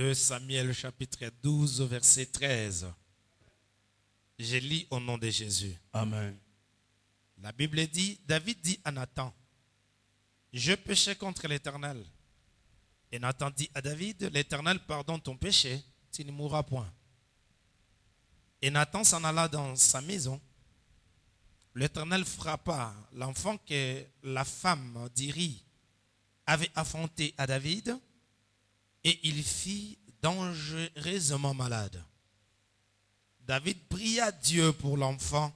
2 Samuel chapitre 12 verset 13. Je lis au nom de Jésus. Amen. La Bible dit, David dit à Nathan, je péchais contre l'Éternel. Et Nathan dit à David, l'Éternel pardonne ton péché, tu ne mourras point. Et Nathan s'en alla dans sa maison. L'Éternel frappa l'enfant que la femme d'Iri avait affronté à David, et il fit dangereusement malade. David pria Dieu pour l'enfant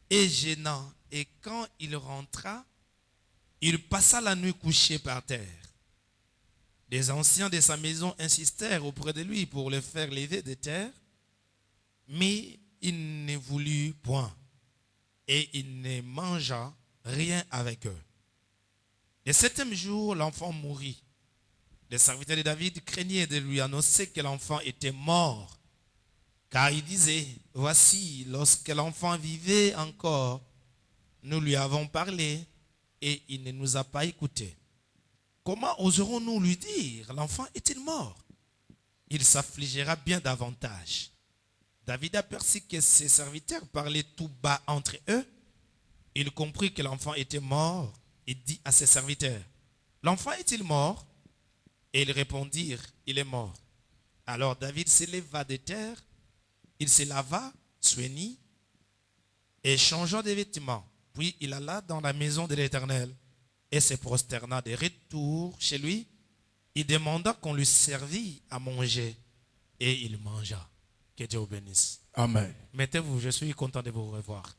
et gêna, et quand il rentra, il passa la nuit couché par terre. Les anciens de sa maison insistèrent auprès de lui pour le faire lever de terre, mais il ne voulut point, et il ne mangea rien avec eux. Le 7e jour, l'enfant mourut. Les serviteurs de David craignaient de lui annoncer que l'enfant était mort, car il disait, voici, lorsque l'enfant vivait encore, nous lui avons parlé et il ne nous a pas écoutés. Comment oserons-nous lui dire, l'enfant est-il mort? Il s'affligera bien davantage. David aperçut que ses serviteurs parlaient tout bas entre eux. Il comprit que l'enfant était mort et dit à ses serviteurs, l'enfant est-il mort? Et ils répondirent, il est mort. Alors David s'éleva de terre, il se lava, soignit et changea de vêtements. Puis il alla dans la maison de l'Éternel et se prosterna de retour chez lui. Il demanda qu'on lui servît à manger et il mangea. Que Dieu vous bénisse. Amen. Mettez-vous, je suis content de vous revoir.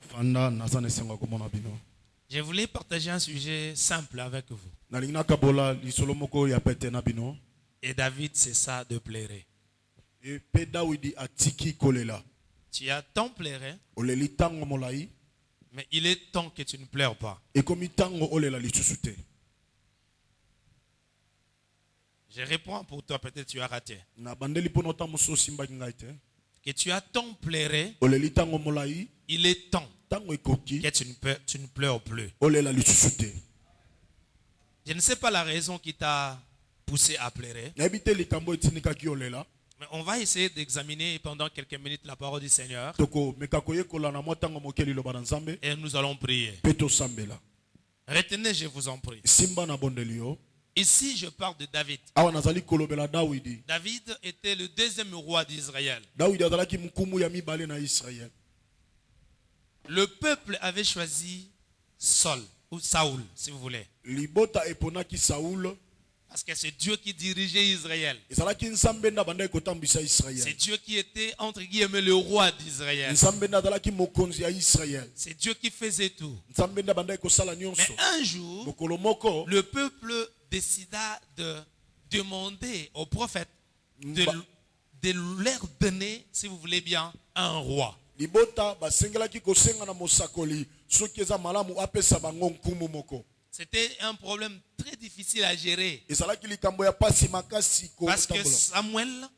Je voulais partager un sujet simple avec vous. Et David, c'est ça de pleurer. Tu as tant pleuré, mais il est temps que tu ne pleures pas. Je réponds pour toi, peut-être tu as raté. Que tu as tant pleuré, il est temps que tu ne pleures plus. Je ne sais pas la raison qui t'a poussé à pleurer. Mais on va essayer d'examiner pendant quelques minutes la parole du Seigneur. Et nous allons prier. Retenez, je vous en prie. Ici, je parle de David. David était le 2e roi d'Israël. Le peuple avait choisi Saul, ou Saoul, si vous voulez. Parce que c'est Dieu qui dirigeait Israël. C'est Dieu qui était, entre guillemets, le roi d'Israël. C'est Dieu qui faisait tout. Mais un jour, le peuple décida de demander au prophète de leur donner, si vous voulez bien, un roi. C'était un problème très difficile à gérer. Parce que Samuel,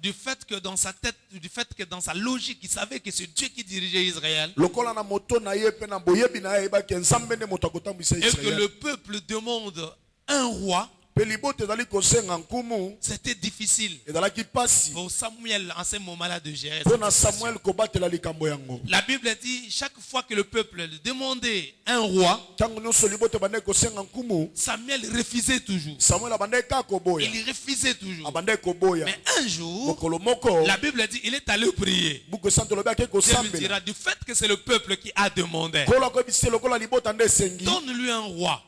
du fait que dans sa tête, du fait que dans sa logique, il savait que c'est Dieu qui dirigeait Israël. Et que le peuple demande un roi. C'était difficile pour Samuel en ce moment-là de gérer. La Bible dit chaque fois que le peuple demandait un roi, Samuel refusait toujours. Il refusait toujours. Mais un jour, la Bible dit il est allé prier. Dieu lui dira du fait que c'est le peuple qui a demandé, donne-lui un roi.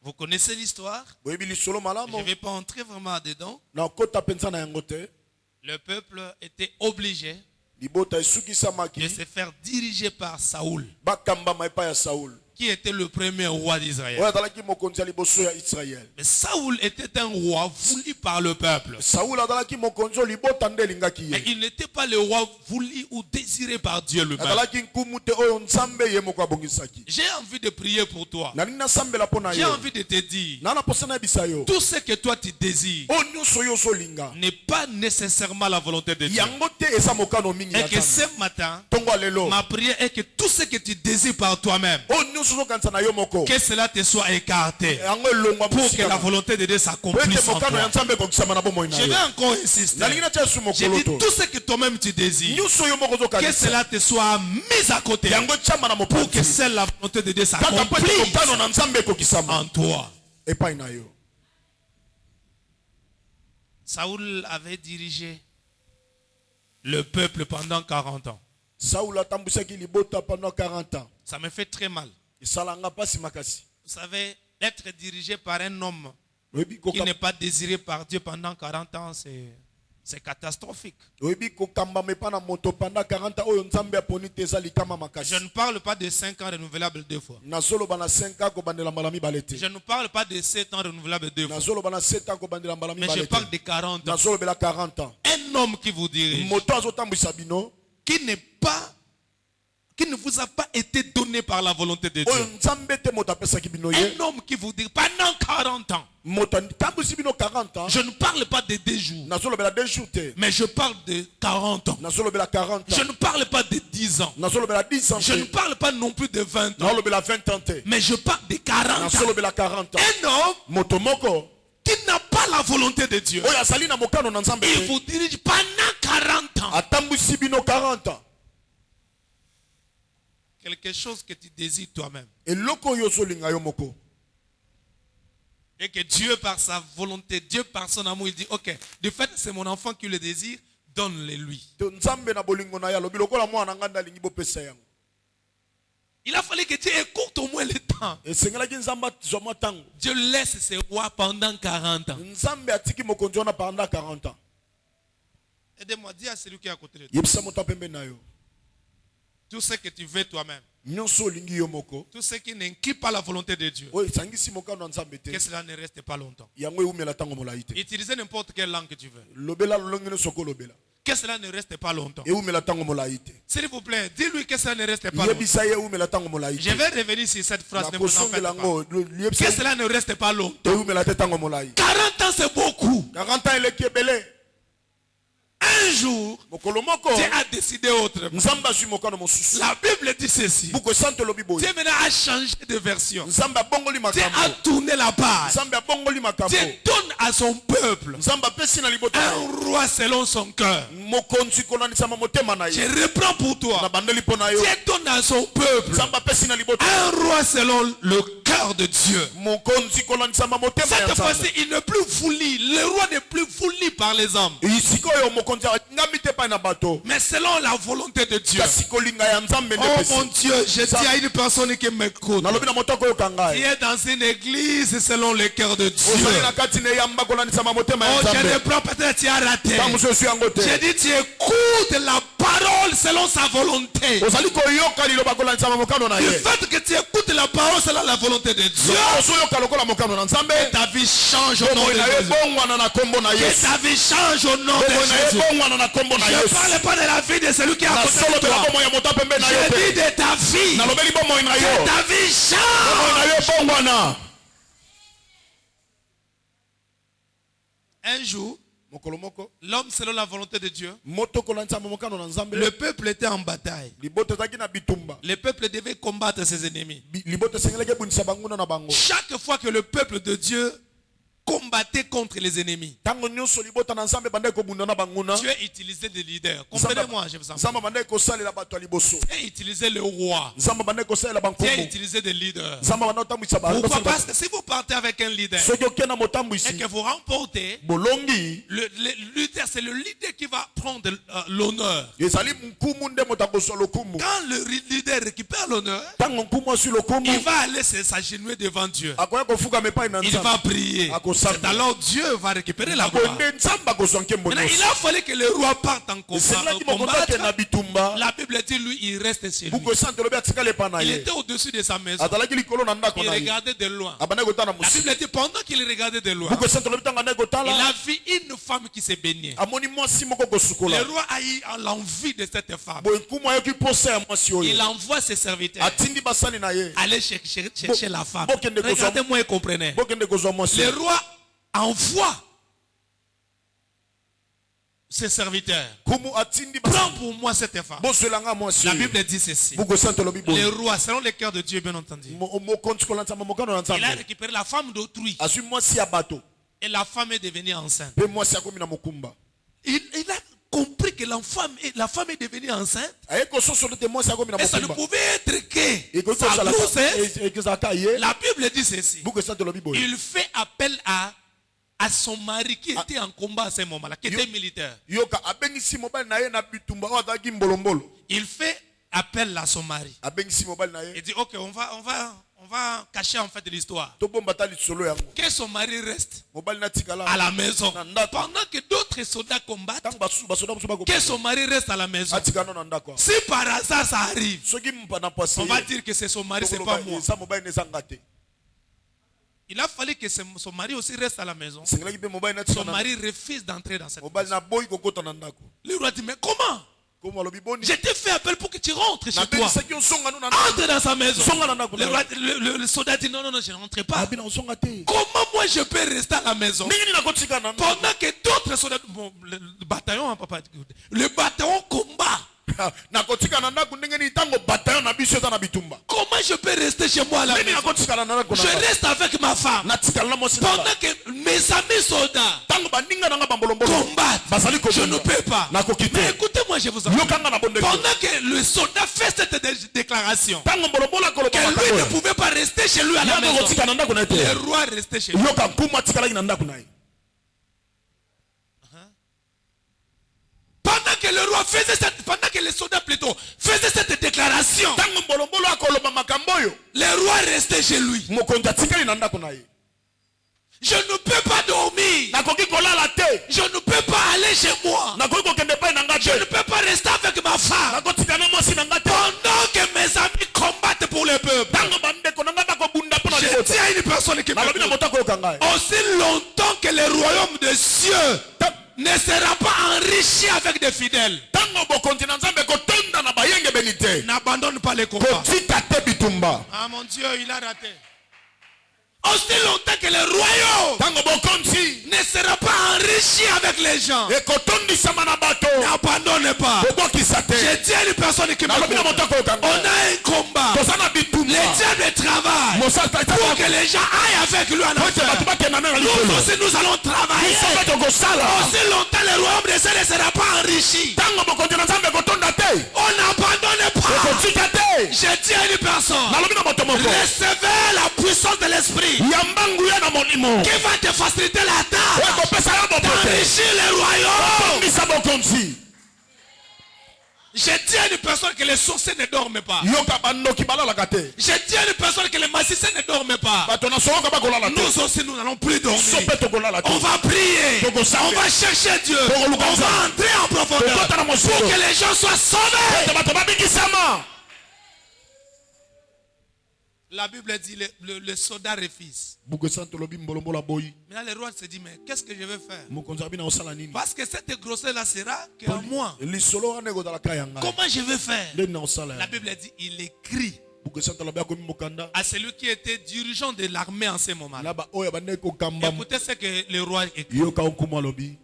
Vous connaissez l'histoire? Je ne vais pas entrer vraiment dedans. Le peuple était obligé de se faire diriger par Saoul, qui était le premier roi d'Israël. Mais Saoul était un roi voulu par le peuple. Mais il n'était pas le roi voulu ou désiré par Dieu lui-même. J'ai envie de prier pour toi. J'ai envie de te dire, tout ce que toi tu désires n'est pas nécessairement la volonté de Dieu. Et que ce matin, ma prière est que tout ce que tu désires par toi-même que cela te soit écarté pour que la volonté de Dieu s'accomplisse en toi. Je vais encore insister. J'ai dit tout ce que toi-même tu désires, que cela te soit mis à côté pour que seule la volonté de Dieu s'accomplisse en toi. Saoul avait dirigé le peuple pendant 40 ans. Saoul a tambusaki libota pendant 40 ans. Ça me fait très mal. Vous savez, être dirigé par un homme qui n'est pas désiré par Dieu pendant 40 ans, c'est catastrophique. Je ne parle pas de 5 ans renouvelables 2 fois. Je ne parle pas de 7 ans renouvelables 2 fois. Mais je parle de 40 ans. Un homme qui vous dirige, qui ne vous a pas été donné par la volonté de Dieu. Un homme qui vous dit pendant 40 ans. Je ne parle pas de 2 jours. Mais je parle de 40 ans. Je ne parle pas de 10 ans. Je ne parle pas non plus de 20 ans. Mais je parle de 40 ans. Un homme qui n'a pas la volonté de Dieu. Il vous dirige pendant 40 ans. Quelque chose que tu désires toi-même. Et que Dieu par sa volonté, Dieu par son amour, il dit, ok, de fait c'est mon enfant qui le désire, donne-le lui. Il a fallu que Dieu écoute au moins le temps. Dieu laisse ses rois pendant 40 ans. Aidez-moi, dis à celui qui est à côté de toi. Tout ce que tu veux toi-même. Tout ce qui n'inclut pas la volonté de Dieu. Que cela ne reste pas longtemps. Utilisez n'importe quelle langue que tu veux. Que cela ne reste pas longtemps. S'il vous plaît, dis-lui que cela ne reste pas longtemps. Je vais revenir sur cette phrase. Ne vous en faites pas. Que cela ne reste pas longtemps. 40 ans c'est beaucoup. Un jour, Dieu a décidé autrement. La Bible dit ceci. Dieu maintenant a changé de version. Dieu a tourné la page. Dieu donne à son peuple un roi selon son cœur. Je reprends pour toi. Dieu donne à son peuple un roi selon le cœur de Dieu. Cette fois-ci, il n'est plus voulu. Le roi n'est plus voulu par les hommes. Mais selon la volonté de Dieu. Oh mon Dieu, je dis à une personne qui m'écoute. Tu es dans une église selon le cœur de Dieu. Oh, je reprends, peut-être tu as raté. J'ai dit tu écoutes la parole selon sa volonté. Du fait que tu écoutes la parole selon la volonté de Dieu, ta vie change au nom de Jésus. Ta vie change au nom de Jésus. Je ne parle pas de la vie de celui qui est à côté de toi. Je dis de ta vie. Que ta vie change. Un jour, l'homme selon la volonté de Dieu, le peuple était en bataille. Le peuple devait combattre ses ennemis. Chaque fois que le peuple de Dieu combattait contre les ennemis, Dieu utilisait des leaders. Comprenez-moi, je vous en prie. Dieu utilisait le roi. Dieu utilisait des leaders. Pourquoi? Parce que si vous partez avec un leader et que vous remportez, le leader, c'est le leader qui va prendre l'honneur. Quand le leader récupère l'honneur, il va aller s'agenouiller devant Dieu. Il va prier. C'est alors Dieu va récupérer la gloire. Maintenant, il a fallu que le roi parte en combat. La Bible dit, lui, il reste chez lui. Il était au-dessus de sa maison. Il regardait de loin. La Bible dit, pendant qu'il regardait de loin, il a vu une femme qui s'est baignée. Le roi a eu l'envie de cette femme. Il envoie ses serviteurs aller chercher la femme. Regardez-moi et comprenez. Le roi envoie ses serviteurs. kumu atindi Prends pour moi cette femme. boselanga mwasi La oyo. Bible dit ceci. buku santo lobi boye. Les rois, selon le cœur de Dieu, bien entendu. mokonzi kolanda mokano na Il a nzambe récupéré la femme d'autrui. azwi mwasi ya bato Et la femme est devenue enceinte. mpe mwasi akomi na mokumba Il a compris que la femme est devenue enceinte. aye kososolo te mwasi akomi na Et ça ne mokumba pouvait être que ekoki sa kozala grossesse. ekozalaka ye La Bible dit ceci. buku santo lobi boye. Il fait appel à son mari qui était en combat à ce moment-là, qui était militaire. yoka abengisi mobali na ye na bitumba oyo azalaki mbolombolo Il fait appel à son mari. abengisi mobali na Il ye dit, ok, on va cacher en fait l'histoire. tobomba ta lisolo yango Que son mari reste mobali natikala à la maison. na ndako Pendant que d'autres soldats combattent, ntango basoda mosusu que bako son mari reste à la maison. atikala na ndako Si par hasard ça arrive, soki mpana pasi on va dire que c'est son mari, c'est pas moi. eza mobali na ezanga te Il a fallu que son mari aussi reste à la maison. sengelaki mpe mobali Son natikala mari refuse d'entrer dans cette mobali maison. na boyi kokota na ndako Le roi dit, mais comment? komo alobi boni Je t'ai fait appel pour que tu rentres chez toi. nabengisaki osonga no na ndako Entre dans sa maison. songa na ndako Le soldat dit, non, je ne rentre pas. abina osonga te Comment moi je peux rester à la maison ndenge nini nakotika na ndako pendant que d'autres soldats, bon, le bataillon, hein, papa, le bataillon combat. nakotika na ndako ndenge nini ntango bataillon na biso eza na bitumba Comment je peux rester chez moi à la ndenge nini maison? nakotikala na ndako Je reste avec ma femme. natikala na mwasi na nga. Pendant que mes amis soldats ntango baninga na nga bambolombolo combattent, bazali je ne peux pas. nakoki Mais te écoutez-moi, je vous en prie. yokanga na bondeko Pendant que le soldat fait cette déclaration, ntango mbolombolo akoloba que lui makambo ne oyo pouvait pas rester chez lui à la yango maison, kotika na ndako na ye le te roi restait chez lui. yoka nkumu atikalaki na ndako na ye Pendant que le roi faisait pendant que les soldats plutôt faisaient cette déclaration, ntango mbolombolo akoloba makambo oyo le roi restait chez lui. mokonzi atikali na ndako na ye Je ne peux pas dormir. nakoki kolala te Je ne peux pas aller chez moi. nakoki kokende epai na nga Je ne te peux pas rester avec ma femme. nakotika na mwasi na nga te Pendant que mes amis combattent pour le peuple, ntango bandeko na nga bakobunda mpo na je libota dis à une personne qui nalobi na me moto akoyoka ngai aussi longtemps que le royaume des cieux ne sera pas enrichi avec des fidèles, ntango bokonzi na nzambe kotonda na bayengebeni te n'abandonne pas les combats. kotika te bitumba Ah mon Dieu, il a raté. Aussi longtemps que le royaume ntango bokonzi ne sera pas enrichi avec les gens, ekotondisama na bato n'abandonne pas. kobokisa te Je dis à une personne qui me nalobi na moto akoyoka on ngai a un combat. toza na bitumba Le diable travaille pour que les gens aillent avec lui en ete bato enfer. bakenda na Nous likolo aussi nous allons travailler. biso mpe tokosala Aussi longtemps le royaume des cieux ne sera pas enrichi, ntango bokonzi na nzambe ekotonda te on n'abandonne pas. ekotika te Je dis à une personne, nalobi na moto moko recevez la puissance de l'esprit yamba nguya na molimo qui va te faciliter la oyo tâche ekopesa yo bobote d'enrichir le royaume. tondisa bokonzi Je dis à une personne que les sorciers ne dorment pas. yoka bandoki balalaka te Je dis à une personne que les magiciens ne dorment pas. bato na soloka bakolala te Nous aussi, nous n'allons plus dormir. so mpe tokolala te On va prier. On va chercher Dieu. On va entrer en profondeur tokota na pour mosolo que les gens soient sauvés. ete bato babikisama La Bible dit le soldat refuse. buku esanti tolobi mbolombola boyi Maintenant, le roi se dit, mais qu'est-ce que je vais faire? mokonzi abi na osala nini Parce que cette grossesse-là sera qu'à moi. lisolo wana ekozalaka ya ngai Comment je vais faire? ndeni na osala La ya Bible dit, il écrit buku esanti tolobi akomi mokanda à celui qui était dirigeant de l'armée en ce moment. na baoyo bandeki kokamba Écoutez ce que le roi écrit. yoka nkumu alobi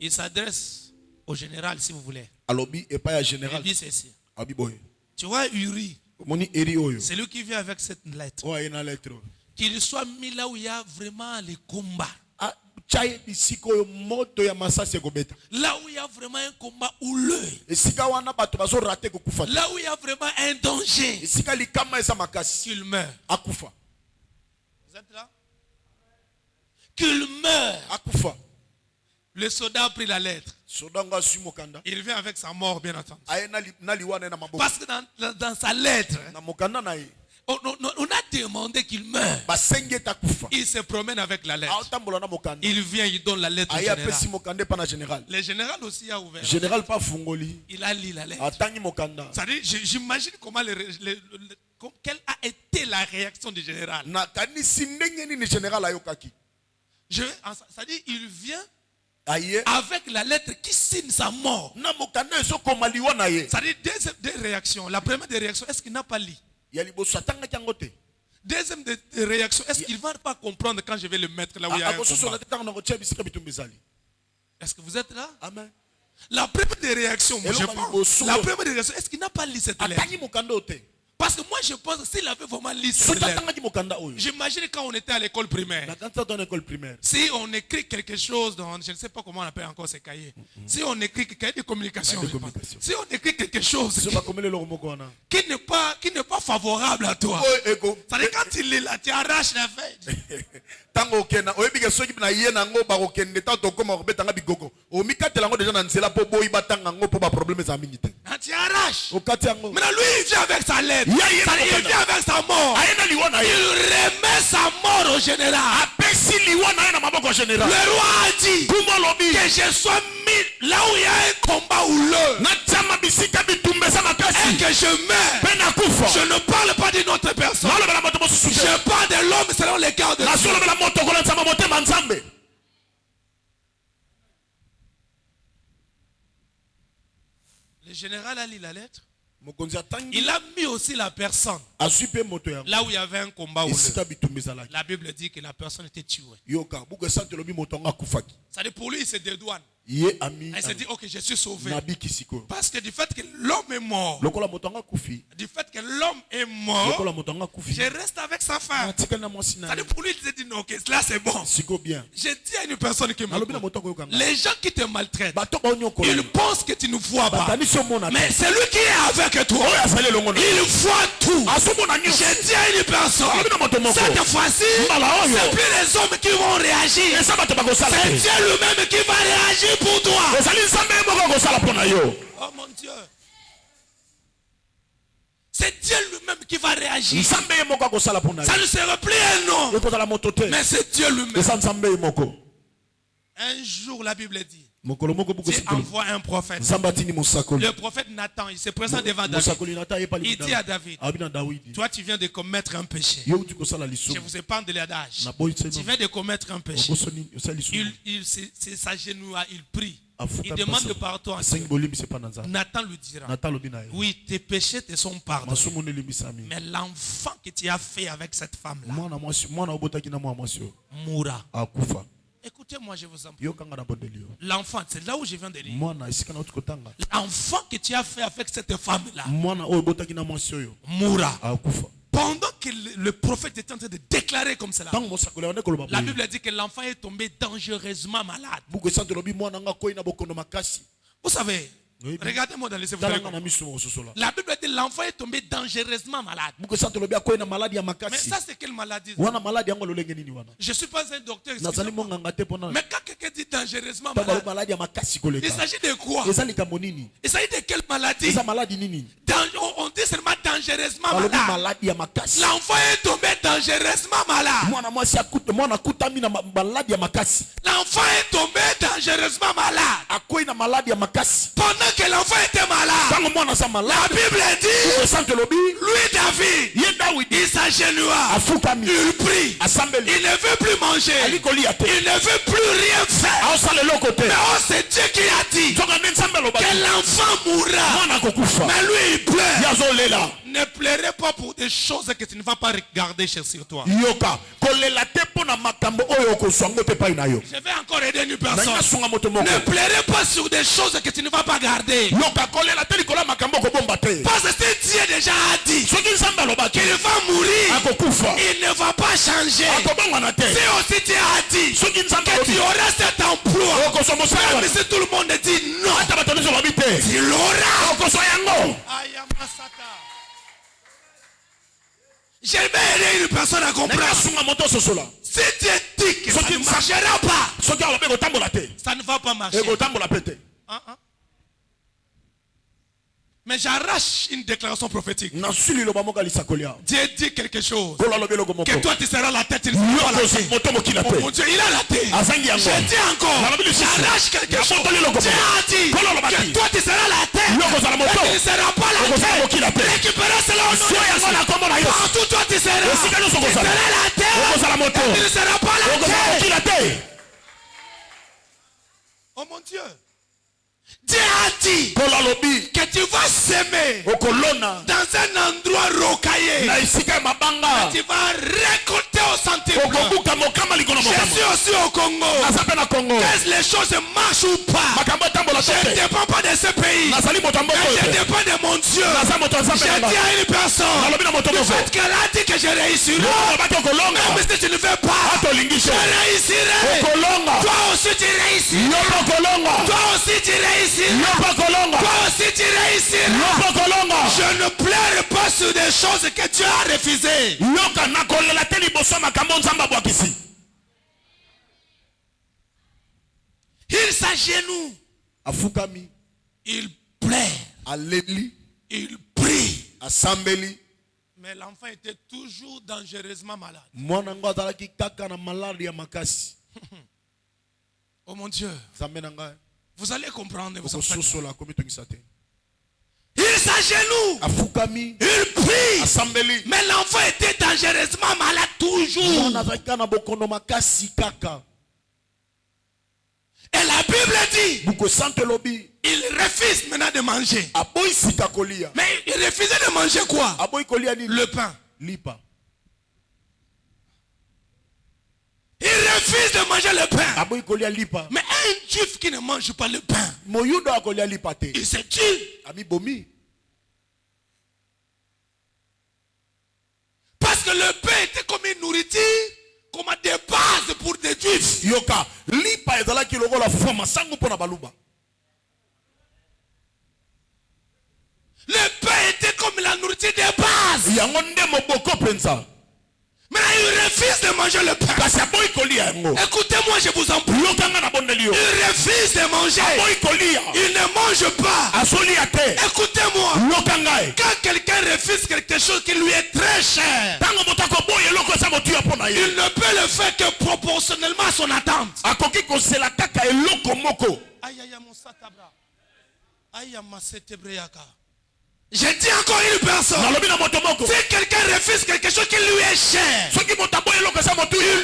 Il s'adresse au général, si vous voulez. alobi epai ya Il général dit ceci. abi boye Tu vois, Uri, omoni eri oyo c'est lui qui vient avec cette lettre. oyo aye na lettre oyo Qu'il soit mis là où il y a vraiment les combats. atya ye bisika oyo moto ya masasi ekobeta Là où il y a vraiment un combat houleux. esika wana bato bazorate kokufa te Là où il y a vraiment un danger. esika likama eza makasi Qu'il meurt. akufa Vous êtes là? Qu'il meurt. akufa Le soldat a pris la lettre. soda ngo azwi mokanda Il vient avec sa mort, bien entendu. aye na liwana ye na maboko Parce que dans sa lettre, na mokanda na ye on a demandé qu'il meure. basengi ete akufa Il se promène avec la lettre. aotambola na mokanda Il vient, il donne la lettre au aye général. apesi mokanda epa na général Le général aussi a ouvert. général mpe afungoli Il a lu la lettre. atangi mokanda C'est-à-dire, j'imagine comment quelle a été la réaction du général. nakanisi ndenge nini général ayokaki C'est-à-dire, il vient aye avec la lettre qui signe sa mort. na mokanda ezokoma liwa na ye C'est-à-dire, deux réactions. La première des réactions, est-ce qu'il n'a pas lu? ya liboso atangaki yango te Deuxième des réactions, est-ce qu'il ne va pas comprendre quand je vais le mettre là où il y a un akososola combat? te ntango na kotia bisika bitumba ezali Est-ce que vous êtes là? Amen. La première des réactions, moi, je pense, la première des réactions, est-ce qu'il n'a pas lu cette lettre? Parce que moi je pense que s'il avait vraiment lu cette lettre, j'imagine quand on était à l'école primaire, si on écrit quelque chose dans, je ne sais pas comment on appelle encore ces cahiers, si on écrit cahier de communication, si on écrit quelque chose qui n'est pas favorable à toi, ça veut dire quand il est là, tu arraches la feuille. Tu arraches. Maintenant lui il vient avec sa lettre, il vient avec sa mort, il remet sa mort au général. Le roi a dit que je sois mis là où il y a un combat houleux et que je meurs. Je ne parle pas d'une autre personne, je parle de l'homme selon les cœurs de Dieu. Le général a lu la lettre. Il a mis aussi la personne là où il y avait un combat houleux. La Bible dit que la personne était tuée. C'est-à-dire pour lui il se dédouane. Il s'est dit ok, je suis sauvé. Parce que du fait que l'homme est mort, je reste avec sa femme. C'est-à-dire pour lui il s'est dit non, ok, là c'est bon. J'ai dit à une personne qui m'écoute, les gens qui te maltraitent, ils pensent que tu ne vois pas, mais celui qui est avec toi, il voit tout. J'ai dit à une personne, cette fois-ci c'est plus les hommes qui vont réagir, c'est Dieu lui-même qui va réagir pour toi. Oh mon Dieu, c'est Dieu lui-même qui va réagir. Ça ne sera plus un homme, mais c'est Dieu lui-même. Un jour la Bible dit, Dieu envoie un prophète. Le prophète Nathan, il se présente devant David. Il dit à David, toi tu viens de commettre un péché. Je vous épargne de l'adage. Tu viens de commettre un péché. Il s'agenouille, il prie. Il demande pardon à Dieu. Nathan lui dira, oui, tes péchés te sont pardonnés, mais l'enfant que tu as fait avec cette femme-là mourra. Écoutez-moi, je vous en prie. L'enfant, c'est là où je viens de lire. L'enfant que tu as fait avec cette femme-là mourra. Pendant que le prophète était en train de déclarer comme cela, la Bible dit que l'enfant est tombé dangereusement malade. Vous savez, regardez-moi dans les Évangiles. La Bible dit que l'enfant est tombé dangereusement malade. Mais ça c'est quelle maladie? Je ne suis pas un docteur. Mais quand quelqu'un dit dangereusement malade, il s'agit de quoi? Il s'agit de quelle maladie? On dit seulement dangereusement malade. L'enfant est tombé dangereusement malade. L'enfant est tombé dangereusement malade. Pendant que l'enfant était malade, la Bible dit, lui David, il s'agenouilla, il prie, il ne veut plus manger, il ne veut plus rien faire. Mais oh, c'est Dieu qui a dit que l'enfant mourra. Mais lui il pleure. Ne pleurez pas pour des choses que tu ne vas pas regarder sur toi. Je vais encore aider une personne. Ne pleurez pas sur des choses que tu ne vas pas garder. Parce que si Dieu déjà a dit qu'il va mourir, il ne va pas changer. Si aussi Dieu a dit que tu auras cet emploi, même si tout le monde dit non, tu l'auras. J'aimerais aider une personne à comprendre. Si Dieu dit que ça ne marchera pas, ça ne va pas marcher. Mais j'arrache une déclaration prophétique. Dieu dit quelque chose. Que toi tu seras la tête, il ne sera pas la tête. Oh mon Dieu, il a la tête. Je dis encore, j'arrache quelque chose. Dieu a dit que toi tu seras la tête, et tu ne seras pas la tête. Récupérez cela au nom de Jésus. Partout toi tu seras la tête, et tu ne seras pas la tête. Oh mon Dieu. Dieu a dit que tu vas s'aimer dans un endroit rocaillé, mais tu vas récolter au centimètre. Je suis aussi au Congo. Que les choses marchent ou pas, je ne dépends pas de ce pays. Mais je dépends de mon Dieu. Je dis à une personne, le fait qu'elle a dit que je réussirai, même si tu ne veux pas, je réussirai. Toi aussi tu réussiras. Toi aussi tu réussiras. Toi aussi tu réussiras. Je ne pleure pas sur des choses que Dieu a refusées. Il s'agenouille. Il pleure. Il prie. Mais l'enfant était toujours dangereusement malade. Oh mon Dieu. Vous allez comprendre. Il s'agenouille. Il prie. Mais l'enfant était dangereusement malade toujours. Et la Bible dit, il refuse maintenant de manger. Mais il refusait de manger quoi? Le pain. Il refuse de manger le pain. Mais un juif qui ne mange pas le pain, il se tue. Parce que le pain était comme une nourriture, comme des bases pour des juifs. Le pain était comme la nourriture des bases. Mais il refuse de manger le pain. Écoutez-moi, je vous en prie. Il refuse de manger. Il ne mange pas. Écoutez-moi. Quand quelqu'un refuse quelque chose qui lui est très cher, il ne peut le faire que proportionnellement à son attente. Je dis encore une personne. Si quelqu'un refuse quelque chose qui lui est cher, il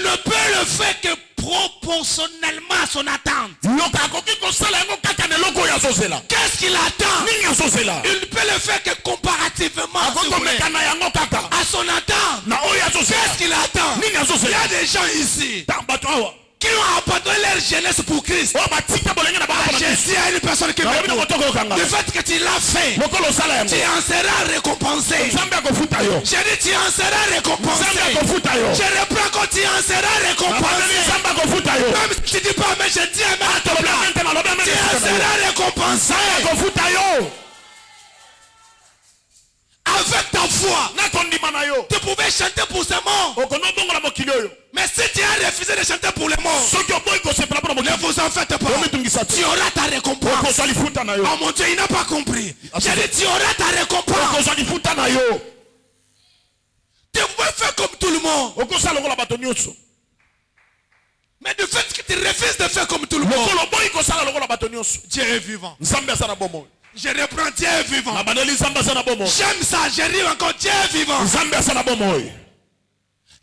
ne peut le faire que proportionnellement à son attente. Qu'est-ce qu'il attend? Il ne peut le faire que comparativement à son attente. Qu'est-ce qu'il attend? Il y a des gens ici qui ont abandonné leur jeunesse pour Christ. Je dis à une personne qui me le fait que tu l'as fait, tu en seras récompensé. Je dis tu en seras récompensé. Je reprends quand tu en seras récompensé. Même si tu dis pas, mais je dis à ma tu en seras récompensé. Avec ta foi, tu pouvais chanter pour ces morts. Mais si tu as refusé de chanter pour les morts, ne vous en faites pas. Tu auras ta récompense. Oh mon Dieu, il n'a pas compris. J'ai dit tu auras ta récompense. Tu pouvais faire comme tout le monde. Mais du fait que tu refuses de faire comme tout le monde, Dieu est vivant. Je reprends, Dieu est vivant. J'aime ça, je ris encore, Dieu est vivant.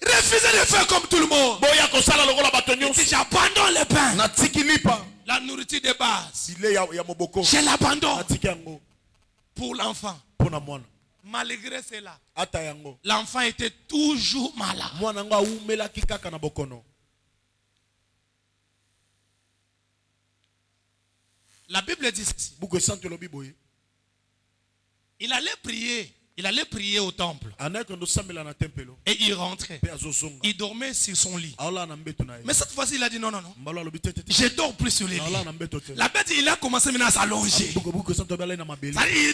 Refusez de faire comme tout le monde. Si j'abandonne le pain, la nourriture de base, je l'abandonne pour l'enfant. Malgré cela, l'enfant était toujours malade. La Bible dit ceci. Il allait prier au temple. Et il rentrait. Il dormait sur son lit. Mais cette fois-ci, il a dit non. Je dors plus sur les lits. La bête, il a commencé maintenant à s'allonger. Il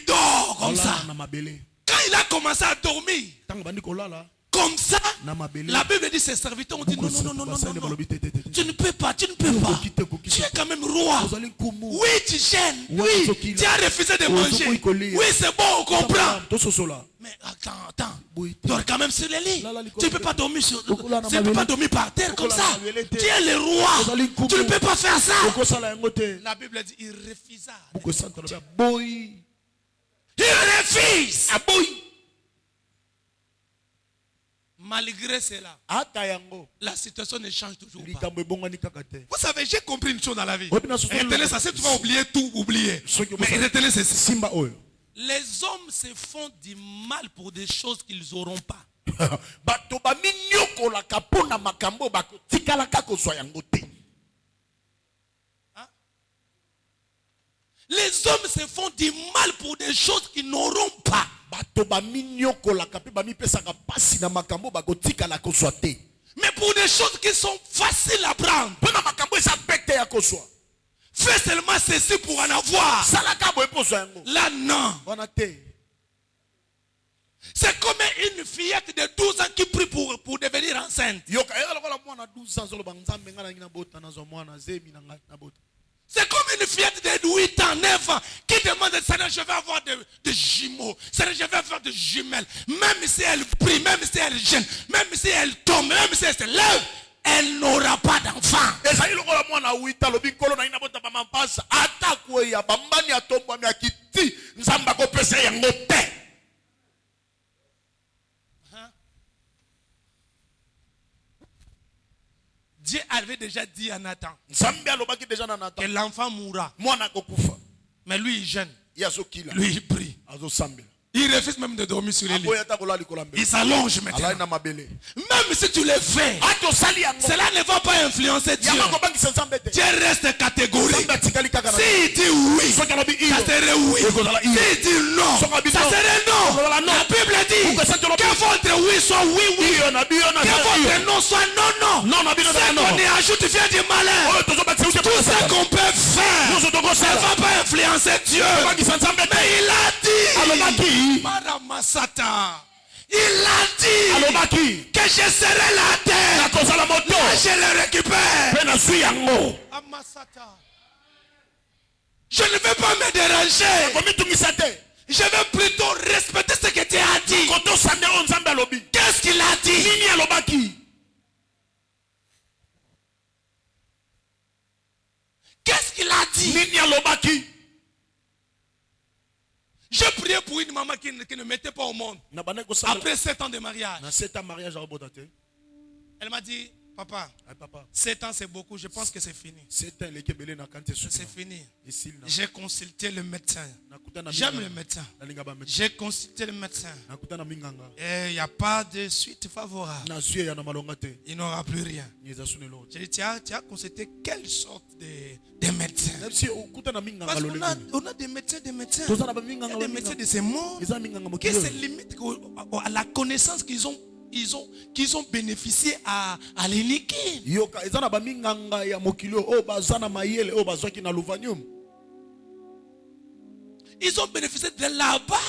dort comme ça. Quand il a commencé à dormir, comme ça, la Bible dit ses serviteurs ont dit non. Tu ne peux pas. Tu es quand même roi. Oui, tu gênes. Oui, tu as refusé de manger. Oui, c'est bon, on comprend. Mais attends. Tu dors quand même sur les lits. Tu ne peux pas dormir par terre comme ça. Tu es le roi. Tu ne peux pas faire ça. La Bible dit il refusa. Il refuse. Malgré cela, la situation ne change toujours pas. Vous savez, j'ai compris une chose dans la vie. Retenez ça, si tu vas oublier tout, oublier. Mais retenez ceci. Les hommes se font du mal pour des choses qu'ils n'auront pas. Les hommes se font du mal pour des choses qu'ils n'auront pas. Mais pour des choses qui sont faciles à prendre. Fais seulement ceci pour en avoir. Là, non. C'est comme une fillette de 12 ans qui prie pour devenir enceinte. C'est comme une fillette de 8 ans, 9 ans qui demande à Seigneur, je vais avoir des jumeaux. Seigneur, je vais avoir des jumelles. Même si elle prie, même si elle gêne, même si elle tombe, même si elle se lève, elle n'aura pas d'enfant. Dieu avait déjà dit à Nathan que l'enfant mourra. Mais lui, il gêne. Lui, il prie. Il refuse même de dormir sur les lits. Il s'allonge maintenant. Même si tu le fais, cela ne va pas influencer Dieu. Dieu reste catégorique. S'il dit oui, ça serait oui. S'il dit non, ça serait non. La Bible dit que votre oui soit oui, oui. Que votre non soit non, non. Ce qu'on y ajoute vient du malin. Tout ce qu'on peut faire ne va pas influencer Dieu. Mais il a dit. Maramasata. Il a dit que je serai la terre. Je le récupère. Amasata. Je ne vais pas me déranger. Je vais plutôt respecter ce que Dieu a dit. Qu'est-ce qu'il a dit? Qu'est-ce qu'il a dit? J'ai prié pour une maman qui ne mettait pas au monde. Après 7 ans de mariage. Elle m'a dit, papa, 7 ans c'est beaucoup, je pense que c'est fini. C'est fini. J'ai consulté le médecin. J'aime le médecin. J'ai consulté le médecin. Et il n'y a pas de suite favorable. Il n'aura plus rien. J'ai dit, tu as consulté quelle sorte de médecin? Parce qu'on a des médecins, Il y a des médecins de ces mots qui se limitent à la connaissance qu'ils ont bénéficié à l'iniquité. Ils ont bénéficié de là-bas.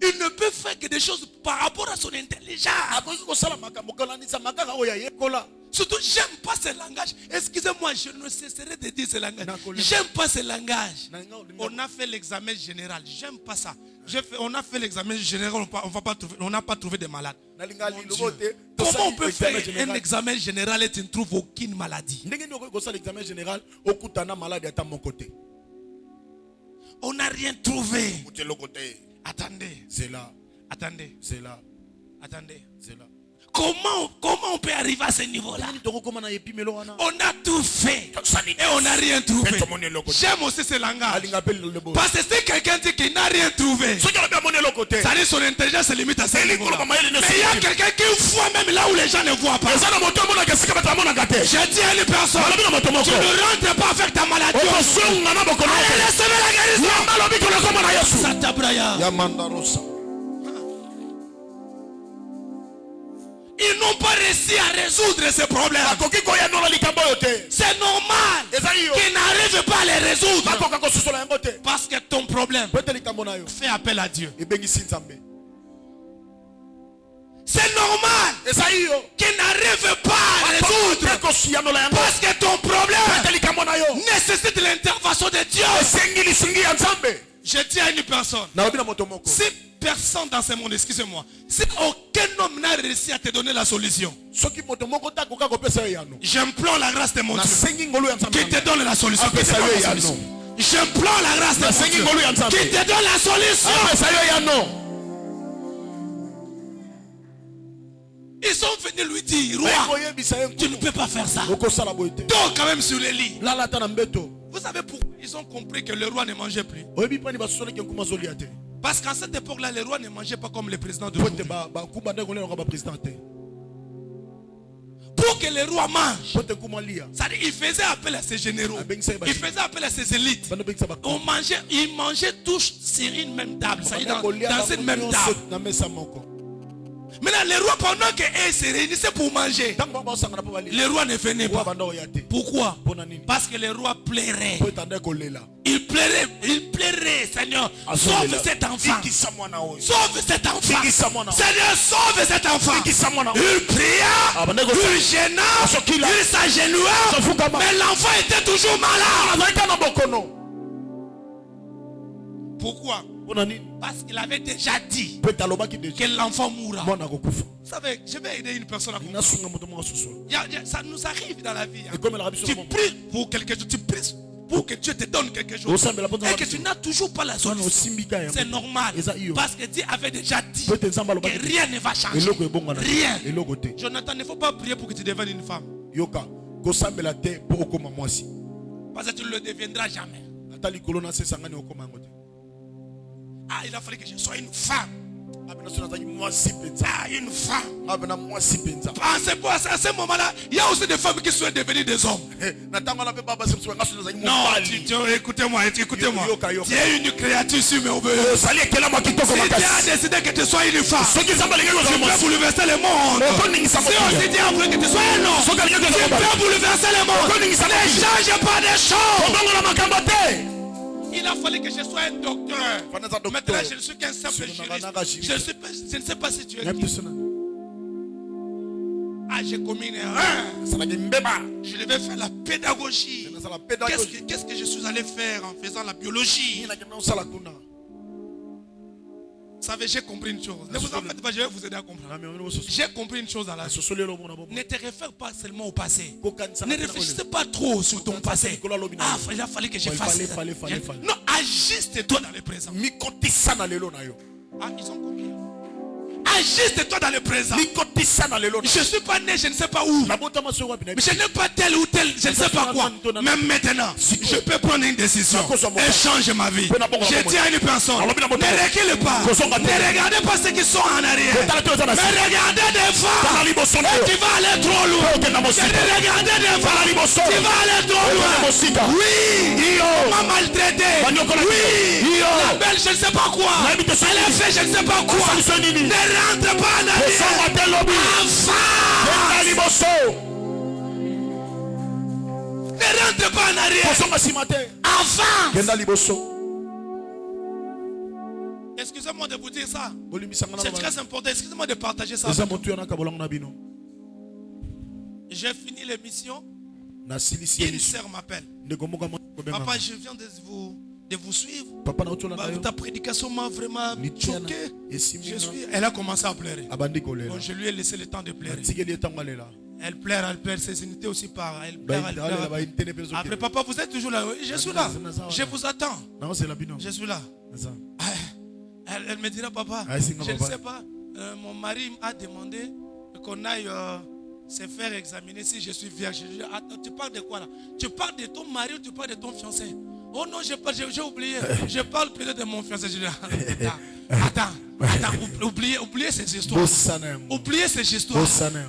Il ne peut faire que des choses par rapport à son intelligence. Surtout, j'aime pas ce langage. Excusez-moi, je ne cesserai de dire ce langage. J'aime pas ce langage. On a fait l'examen général. J'aime pas ça. On a fait l'examen général. On n'a pas trouvé de malade. Comment on peut faire un examen général et tu ne trouves aucune maladie? On n'a rien trouvé. Attendez. Attendez. Comment on peut arriver à ce niveau-là? On a tout fait et on n'a rien trouvé. J'aime aussi ce langage. Parce que si quelqu'un dit qu'il n'a rien trouvé, ça dit son intelligence se limite à ce niveau-là. Mais il y a quelqu'un qui voit même là où les gens ne voient pas. Je dis à une personne, tu ne rentres pas avec ta maladie. Allez, recevez la guérison. Satabraya. Ils n'ont pas réussi à résoudre ces problèmes. C'est normal qu'ils n'arrivent pas à les résoudre. Parce que ton problème fait appel à Dieu. C'est normal qu'ils n'arrivent pas à résoudre. Parce que ton problème nécessite l'intervention de Dieu. Je dis à une personne, si personne dans ce monde, excusez-moi, si aucun homme n'a réussi à te donner la solution, j'implore la grâce de mon Dieu qui te donne la solution. J'implore la grâce de mon Dieu qui te donne la solution. Ils sont venus lui dire, roi, tu ne peux pas faire ça. Donc quand même sur les lits. Vous savez pourquoi ils ont compris que le roi ne mangeait plus? Parce qu'à cette époque-là, le roi ne mangeait pas comme le président de l'aujourd'hui. Pour que le roi mange. C'est-à-dire, il faisait appel à ses généraux. Il faisait appel à ses élites. Ils mangeaient tous sur une même table. C'est-à-dire dans une même table. Maintenant, les rois, pendant qu'ils se réunissaient pour manger, les rois ne venaient pas. Pourquoi? Parce que les rois plairaient. Ils plairaient, Seigneur. Sauve cet enfant. Sauve cet enfant. Seigneur, sauve cet enfant. Il pria, il gêna, il s'agenouilla, mais l'enfant était toujours malade. Pourquoi? Parce qu'il avait déjà dit que l'enfant mourra. Vous savez, je vais aider une personne à comprendre. Ça nous arrive dans la vie. Tu pries pour quelque chose, tu pries pour que Dieu te donne quelque chose. Et que tu n'as toujours pas la solution. C'est normal. Parce que Dieu avait déjà dit que rien ne va changer. Rien. Jonathan, il ne faut pas prier pour que tu deviennes une femme. Parce que tu ne le deviendras jamais. Ah, il a fallu que je sois une femme. Ah, une femme. Pensez pas à ce moment-là, il y a aussi des femmes qui souhaitent devenir des hommes. Non, écoutez-moi. Tu es une créature surmerveilleuse. Si Dieu a décidé que tu sois une femme, tu peux bouleverser le monde. Si aussi Dieu a voulu que tu sois un homme, tu peux bouleverser le monde. Ne change pas des choses. Il a fallu que je sois un docteur. Maintenant, je ne suis qu'un simple juriste. Je ne sais pas si tu es qui. Ah, j'ai commis une erreur. Je devais faire la pédagogie. Qu'est-ce que je suis allé faire en faisant la biologie? Vous savez, j'ai compris une chose. Ne vous en faites pas, je vais vous aider à comprendre. J'ai compris une chose dans la vie. Ne te réfère pas seulement au passé. Ne réfléchissez pas trop sur ton passé. Ah, il a fallu que je fasse ça. Non, agisse-toi dans le présent. Ah, ils ont compris. Agisse-toi dans le présent. Je ne suis pas né, je ne sais pas où. Je n'ai pas tel ou tel, je ne sais pas quoi. Même maintenant, je peux prendre une décision et changer ma vie. Je dis à une personne, ne recule pas. Ne regardez pas ceux qui sont en arrière. Mais regardez devant. Et tu vas aller trop loin. Regardez devant. Tu vas aller trop loin. Oui, on m'a maltraité. Oui, la belle, je ne sais pas quoi. Elle a fait, je ne sais pas quoi. Ne rentre pas en arrière. Ne rentre pas en arrière. Avance. Excusez-moi de vous dire ça. C'est très important. Excusez-moi de partager ça. J'ai fini l'émission. Une sœur m'appelle. Papa, je viens de vous suivre. Ta prédication m'a vraiment choqué. Elle a commencé à pleurer. Bon, je lui ai laissé le temps de pleurer. Elle pleure. Ses unités aussi partent. Elle pleure. Après, papa, vous êtes toujours là. Je suis là. Je vous attends. Je suis là. Elle me dira, papa, je ne sais pas. Mon mari a demandé qu'on aille se faire examiner si je suis vierge. Attends, tu parles de quoi là? Tu parles de ton mari ou tu parles de ton fiancé? Oh non, j'ai oublié. Je parle plutôt de mon fiancé. Attends, oubliez ces histoires. Oubliez ces histoires.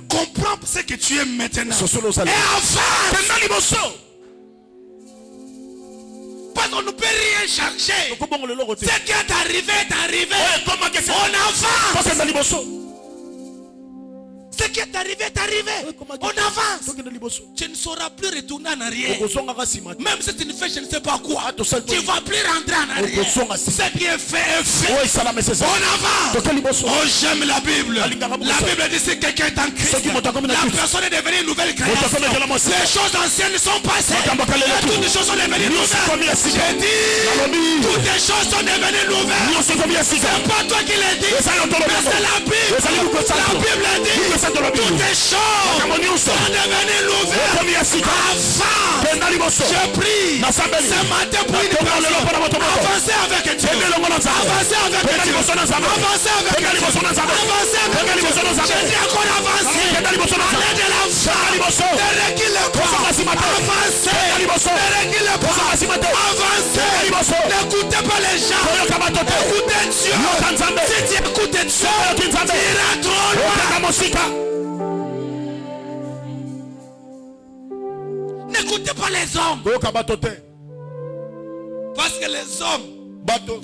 Comprends ce que tu es maintenant. Et avance. Parce qu'on ne peut rien changer. Ce qui est arrivé est arrivé. On avance. Ce qui est arrivé est arrivé. On avance. Tu ne sauras plus retourner en arrière. Même si tu ne fais je ne sais pas quoi, tu ne vas plus rentrer en arrière. Ce qui est fait est fait. On avance. Oh, j'aime la Bible. La Bible dit si quelqu'un est en Christ, la personne est devenue une nouvelle création. Les choses anciennes sont passées. Et toutes les choses sont devenues nouvelles. J'ai dit, toutes les choses sont devenues nouvelles. C'est pas toi qui l'as dit, mais c'est la Bible. La Bible dit toutes les choses sont devenues nouvelles. Enfin, je prie ce matin pour une personne. Avancez avec Dieu. Avancez avec Dieu. Avancez avec Dieu. Avancez avec Dieu. Je dis encore avancer. Allez de l'avant. Ne reculez pas. Avancez. Ne reculez pas. Avancez. N'écoutez pas les gens. Écoutez Dieu. Si tu écoutes Dieu, tu iras trop loin. n'écoutez pas les hommes. Boyoka bato te. Parce que les hommes Bato.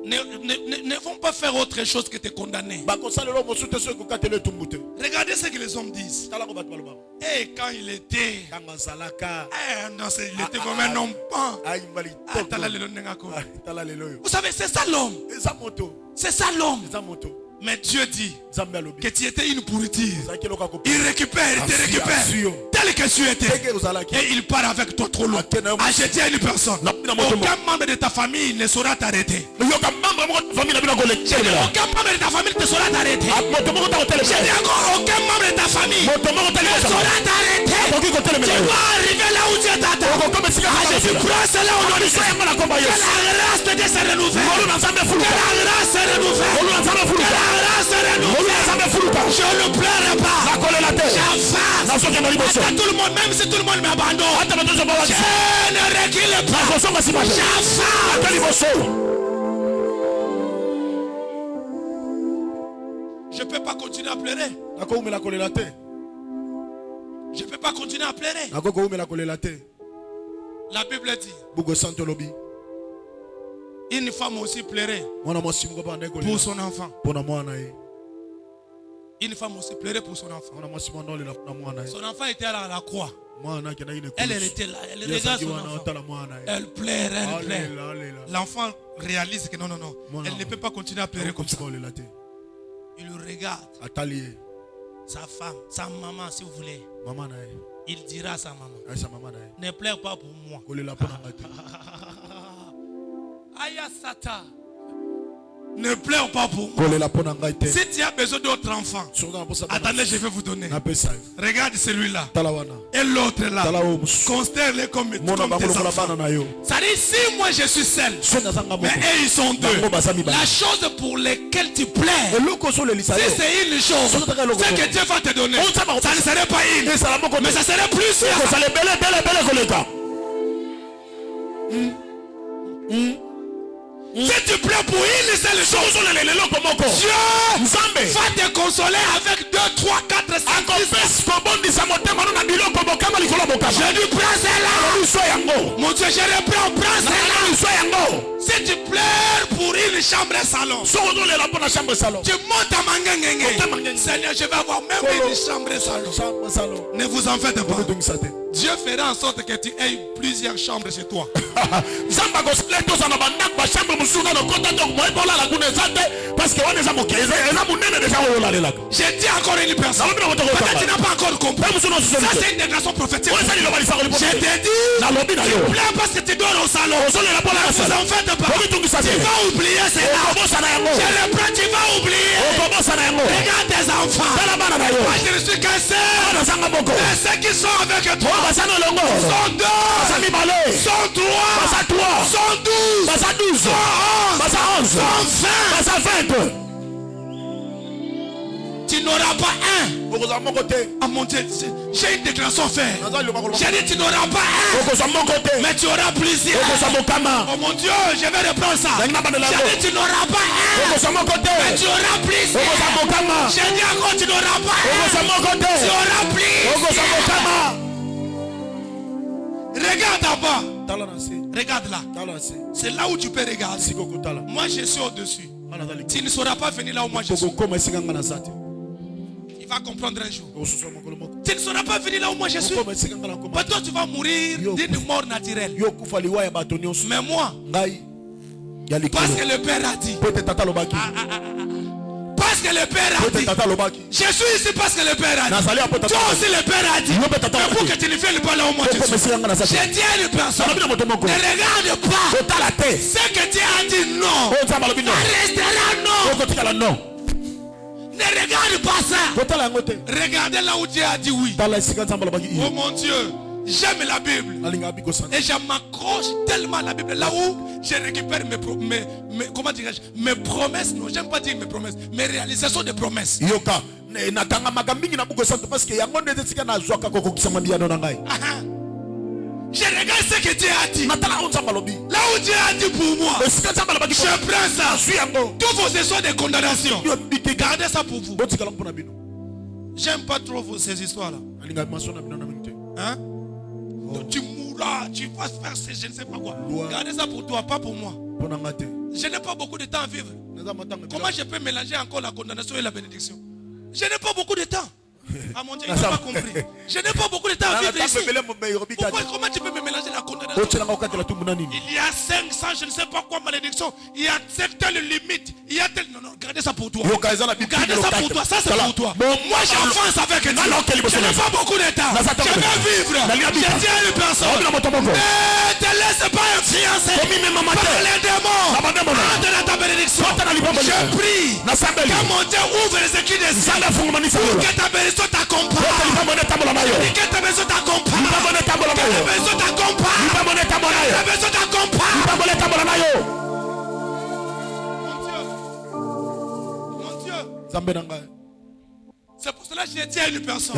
ne vont pas faire autre chose que te condamner. Bakosalelo mosute so kokatele tumbute. Regardez ce que les hommes disent. Tala ko bato baloba. Et quand il était, Kangansalaka. non, il était comme un homme pan. Ay mbali. Tala lelo yo. Vous savez, c'est ça l'homme. Eza moto. C'est ça l'homme. Eza moto. Mais Dieu dit Zambe alobi. que tu étais une pourriture. Zakelo ka ko. Il récupère, il te récupère. Tel que tu étais. Et il part avec toi trop loin. Ah, je dis à une personne. Aucun membre de ta famille ne saura t'arrêter. Aucun membre de ta famille ne saura t'arrêter. Je dis encore, aucun membre de ta famille ne saura t'arrêter. Tu vas arriver là où Dieu t'attend. Ah, je suis prêt, c'est là où on dit. Que la grâce de Dieu se renouvelle. Que la grâce se renouvelle. Je ne pleure pas. J'avance. Tout le monde, même si tout le monde m'abandonne, je ne recule pas. J'avance. Je ne peux pas continuer à pleurer. Je ne peux pas continuer à pleurer. La Bible dit, une femme aussi pleurait pour son enfant. Une femme aussi pleurait pour son enfant. Son enfant était à la croix. Elle était là. Elle regarde son enfant. Elle pleure, elle pleure. L'enfant réalise que non. Elle ne peut pas continuer à pleurer comme ça. Il le regarde. Sa femme, sa maman, si vous voulez. Il dira à sa maman, ne pleure pas pour moi. Ayasata. Ne pleure pas pour moi. Si tu as besoin d'autres enfants, attendez, je vais vous donner. Regarde celui-là. Et l'autre là. Considère-les comme des enfants. Ça dit, si moi je suis seul, mais eux ils sont deux. La chose pour laquelle tu plais, si c'est une chose, ce que Dieu va te donner, ça ne serait pas une, mais ça serait plus. Si tu plais pour une seule chose, Dieu va te consoler avec 2, 3, 4, 5, 6. Je lui prends celle-là. Mon Dieu, je reprends, prends celle-là. Si tu pleures pour une chambre salon, tu montes à Mangengenge. Seigneur, je vais avoir même une chambre salon. Ne vous en faites pas. Dieu fera en sorte que tu aies plusieurs chambres chez toi. J'ai dit encore une personne. Peut-être tu n'as pas encore compris. Ça c'est une déclaration prophétique. Je t'ai dit, tu pleures parce que tu dors au salon. Ne vous en faites pas. Tu vas oublier cela. Je reprends, tu vas oublier. Regarde tes enfants. Moi je ne suis qu'un seul. Et ceux qui sont avec toi sont 2, sont 3, sont 12, sont 11, sont 20. Tu n'auras pas un. Ah mon Dieu, j'ai une déclaration à faire. J'ai dit tu n'auras pas un, mais tu auras plusieurs. Oh mon Dieu, je vais reprendre ça. J'ai dit tu n'auras pas un, mais tu auras plusieurs. J'ai dit encore tu n'auras pas un, tu auras plusieurs. Regarde là-bas. Regarde là. C'est là où tu peux regarder. Moi je suis au-dessus. Tu ne sauras pas venir là où moi je suis. Tu vas comprendre un jour. Tu ne sauras pas venir là où moi je suis. Mais toi tu vas mourir d'une mort naturelle. Mais moi, parce que le Père a dit. Parce que le Père a dit. Je suis ici parce que le Père a dit. Toi aussi le Père a dit. Mais pour que tu ne viennes pas là où moi je suis. Je dis à une personne, ne regarde pas ce que Dieu a dit non. Restera non. Ne regarde pas ça. Regardez là où Dieu a dit oui. Oh mon Dieu, j'aime la Bible. Et je m'accroche tellement à la Bible. Là où je récupère comment dirais-je, mes promesses. Non, j'aime pas dire mes promesses. Mes réalisations de promesses. Je regarde ce que Dieu a dit. Là où Dieu a dit pour moi, je prends ça. Tous vos histoires de condamnation, gardez ça pour vous. J'aime pas trop ces histoires là. Hein? Tu mourras, tu vas faire je ne sais pas quoi. Gardez ça pour toi, pas pour moi. Je n'ai pas beaucoup de temps à vivre. Comment je peux mélanger encore la condamnation et la bénédiction? Je n'ai pas beaucoup de temps. Ah mon Dieu, il n'a pas compris. Je n'ai pas beaucoup de temps à vivre ici. Pourquoi, comment tu peux me mélanger la condamnation? Il y a 500, je ne sais pas quoi, malédiction. Il y a telle limite. Il y a telle... Non, gardez ça pour toi. Gardez ça pour toi, ça c'est pour toi. Moi j'avance avec Dieu. Je n'ai pas beaucoup de temps. Je veux vivre. Je tiens une personne. Ne te laisse pas influencer par les démons. Entre dans ta bénédiction. Je prie que mon Dieu ouvre les écrits des cieux pour que ta bénédiction t'accompagne. Que ta bénédiction t'accompagne. Que ta bénédiction t'accompagne. Que ta bénédiction t'accompagne. C'est pour cela que je tiens une personne.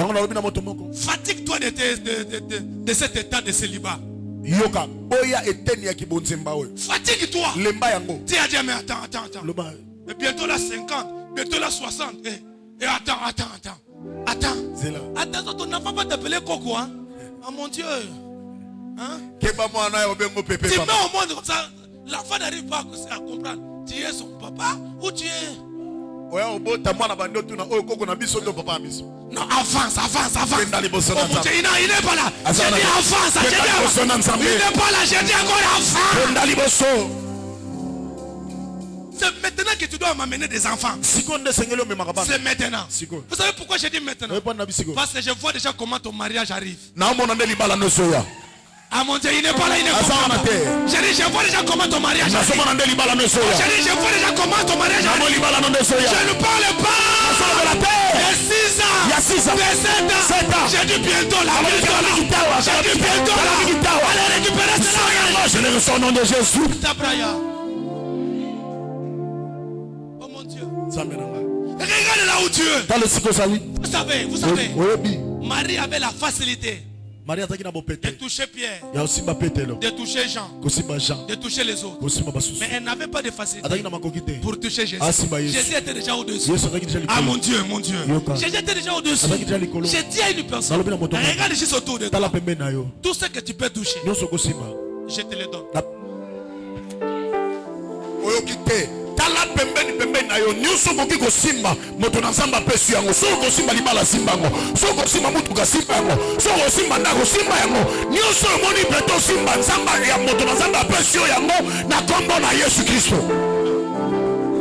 Fatigue-toi de cet état de célibat. Fatigue-toi. Dis à Dieu, mais attends. Et bientôt là 50, bientôt là 60. Et attends. Attends, ton enfant va t'appeler Coco. Hein? Oh mon Dieu. Hein? Tu mets au monde comme ça. L'enfant n'arrive pas à comprendre. Tu es son papa ou tu es... Non, avance. Oh mon Dieu, il n'est pas là. J'ai dit avance. Il n'est pas là, j'ai dit encore avance. C'est maintenant que tu dois m'amener des enfants. C'est maintenant. Vous savez pourquoi j'ai dit maintenant? Parce que je vois déjà comment ton mariage arrive. Ah mon Dieu, il n'est pas là, il n'est pas là. J'ai dit, je vois déjà comment ton mariage arrive. J'ai dit, je vois déjà comment ton mariage arrive. Je ne parle pas de 6 ans, de 7 ans. J'ai dit bientôt là. J'ai dit bientôt là. Allez récupérer cela. Je le reçois au nom de Jésus. Oh mon Dieu. Regarde là où tu es. Vous savez, Marie avait la facilité de toucher Pierre, de toucher Jean, de toucher les autres. Mais elle n'avait pas de facilité pour toucher Jésus. Jésus était déjà au-dessus. Ah mon Dieu. Jésus était déjà au-dessus. J'ai dit à une personne, regarde juste autour de toi. Tout ce que tu peux toucher, je te le donne. tala pembeni na yo nyuso koki kosimba moto na nzamba pesu yango so kosimba libala simba yango so kosimba mutu ka simba yango so kosimba ndako simba yango nyuso moni beto simba nzamba ya moto na nzamba pesu yango na kombo na Yesu Kristo.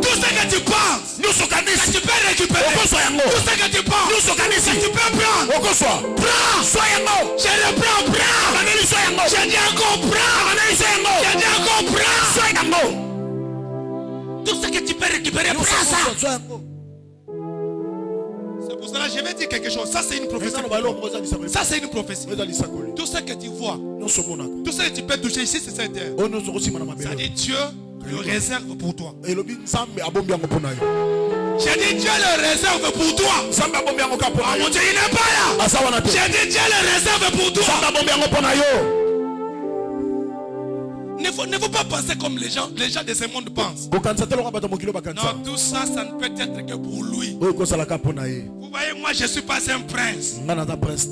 Tout ce que tu penses, nous sommes canis, tu peux récupérer. Tout ce que tu penses, nous sommes canis, tu peux prendre. Prends, soyez-moi. Je le prends, prends. Je dis encore prends. Je dis encore prends. Soyez-moi. Tout ce que tu peux récupérer, prends ça. C'est pour cela que je vais dire quelque chose. Ça c'est une prophétie. Ça c'est une prophétie. Tout ce que tu vois, tout ce que tu peux toucher ici, c'est cette terre. Ça dit Dieu le réserve pour toi. J'ai dit Dieu le réserve pour toi. Ah mon Dieu, il n'est pas là. J'ai dit Dieu le réserve pour toi. Ne faut pas penser comme les gens de ce monde pensent. Non, tout ça, ça ne peut être que pour lui. Vous voyez, moi je ne suis pas un prince. Vous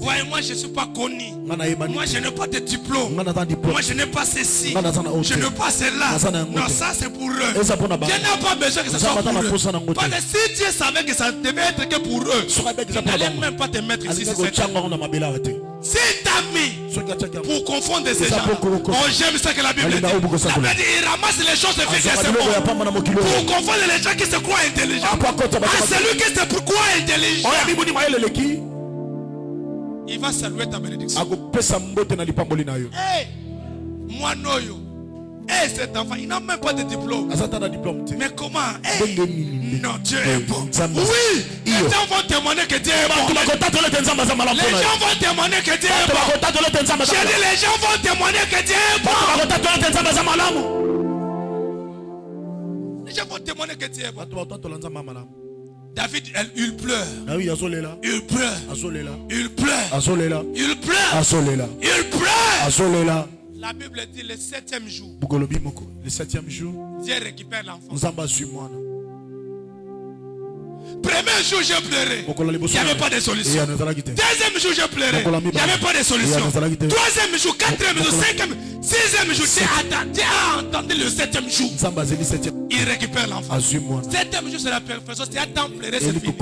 voyez, moi je ne suis pas connu. Moi je n'ai pas de diplôme. Moi je n'ai pas ceci. Je n'ai pas cela. Non, ça c'est pour eux. Dieu n'a pas besoin que ce soit pour eux. Parce que si Dieu savait que ça devait être que pour eux, il n'allait même pas te mettre ici. Si t'as mis pour confondre ces gens, oh j'aime ça que la Bible dit. La Bible dit, il ramasse les choses efficacement pour confondre les gens qui se croient intelligents à celui qui se croit intelligent. Il va saluer ta bénédiction. Hey, moi noyo. Hey, cet enfant, il n'a même pas de diplôme. Mais comment? Hey. Non, Dieu est bon. Oui, les gens vont témoigner que Dieu est bon. Les gens vont témoigner que Dieu est bon. J'ai dit, les gens vont témoigner que Dieu est bon. Les gens vont témoigner que Dieu est bon. David, il pleure. Il pleure. Il pleure. Il pleure. Il pleure. La Bible dit le 7e jour. Dieu récupère l'enfant. Premier jour, j'ai pleuré. Il n'y avait pas de solution. Deuxième jour, j'ai pleuré. Il n'y avait pas de solution. Troisième jour, quatrième jour, cinquième, sixième jour, tu as entendu le septième jour. Il récupère l'enfant. Septième jour, c'est la perfection. Tu as tant pleuré, c'est fini.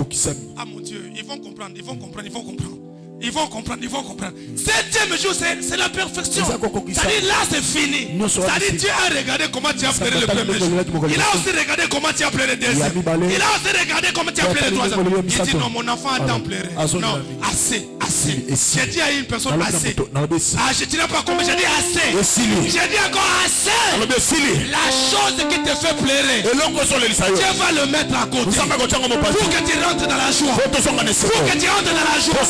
Ah mon Dieu, ils vont comprendre, ils vont comprendre, ils vont comprendre. Ils vont comprendre, ils vont comprendre. Septième jour, c'est la perfection. C'est-à-dire là, c'est fini. C'est-à-dire Dieu a regardé comment tu as pleuré le premier jour. Il a aussi regardé comment tu as pleuré le deuxième. Il a aussi regardé comment tu as pleuré le troisième. Il dit non, mon enfant a tant pleuré. Non, assez, assez. J'ai dit à une personne assez. Ah, je ne dirais pas comment, j'ai dit assez. J'ai dit encore assez. La chose qui te fait pleurer, Dieu va le mettre à côté. Pour que tu rentres dans la joie. Pour que tu rentres dans la joie.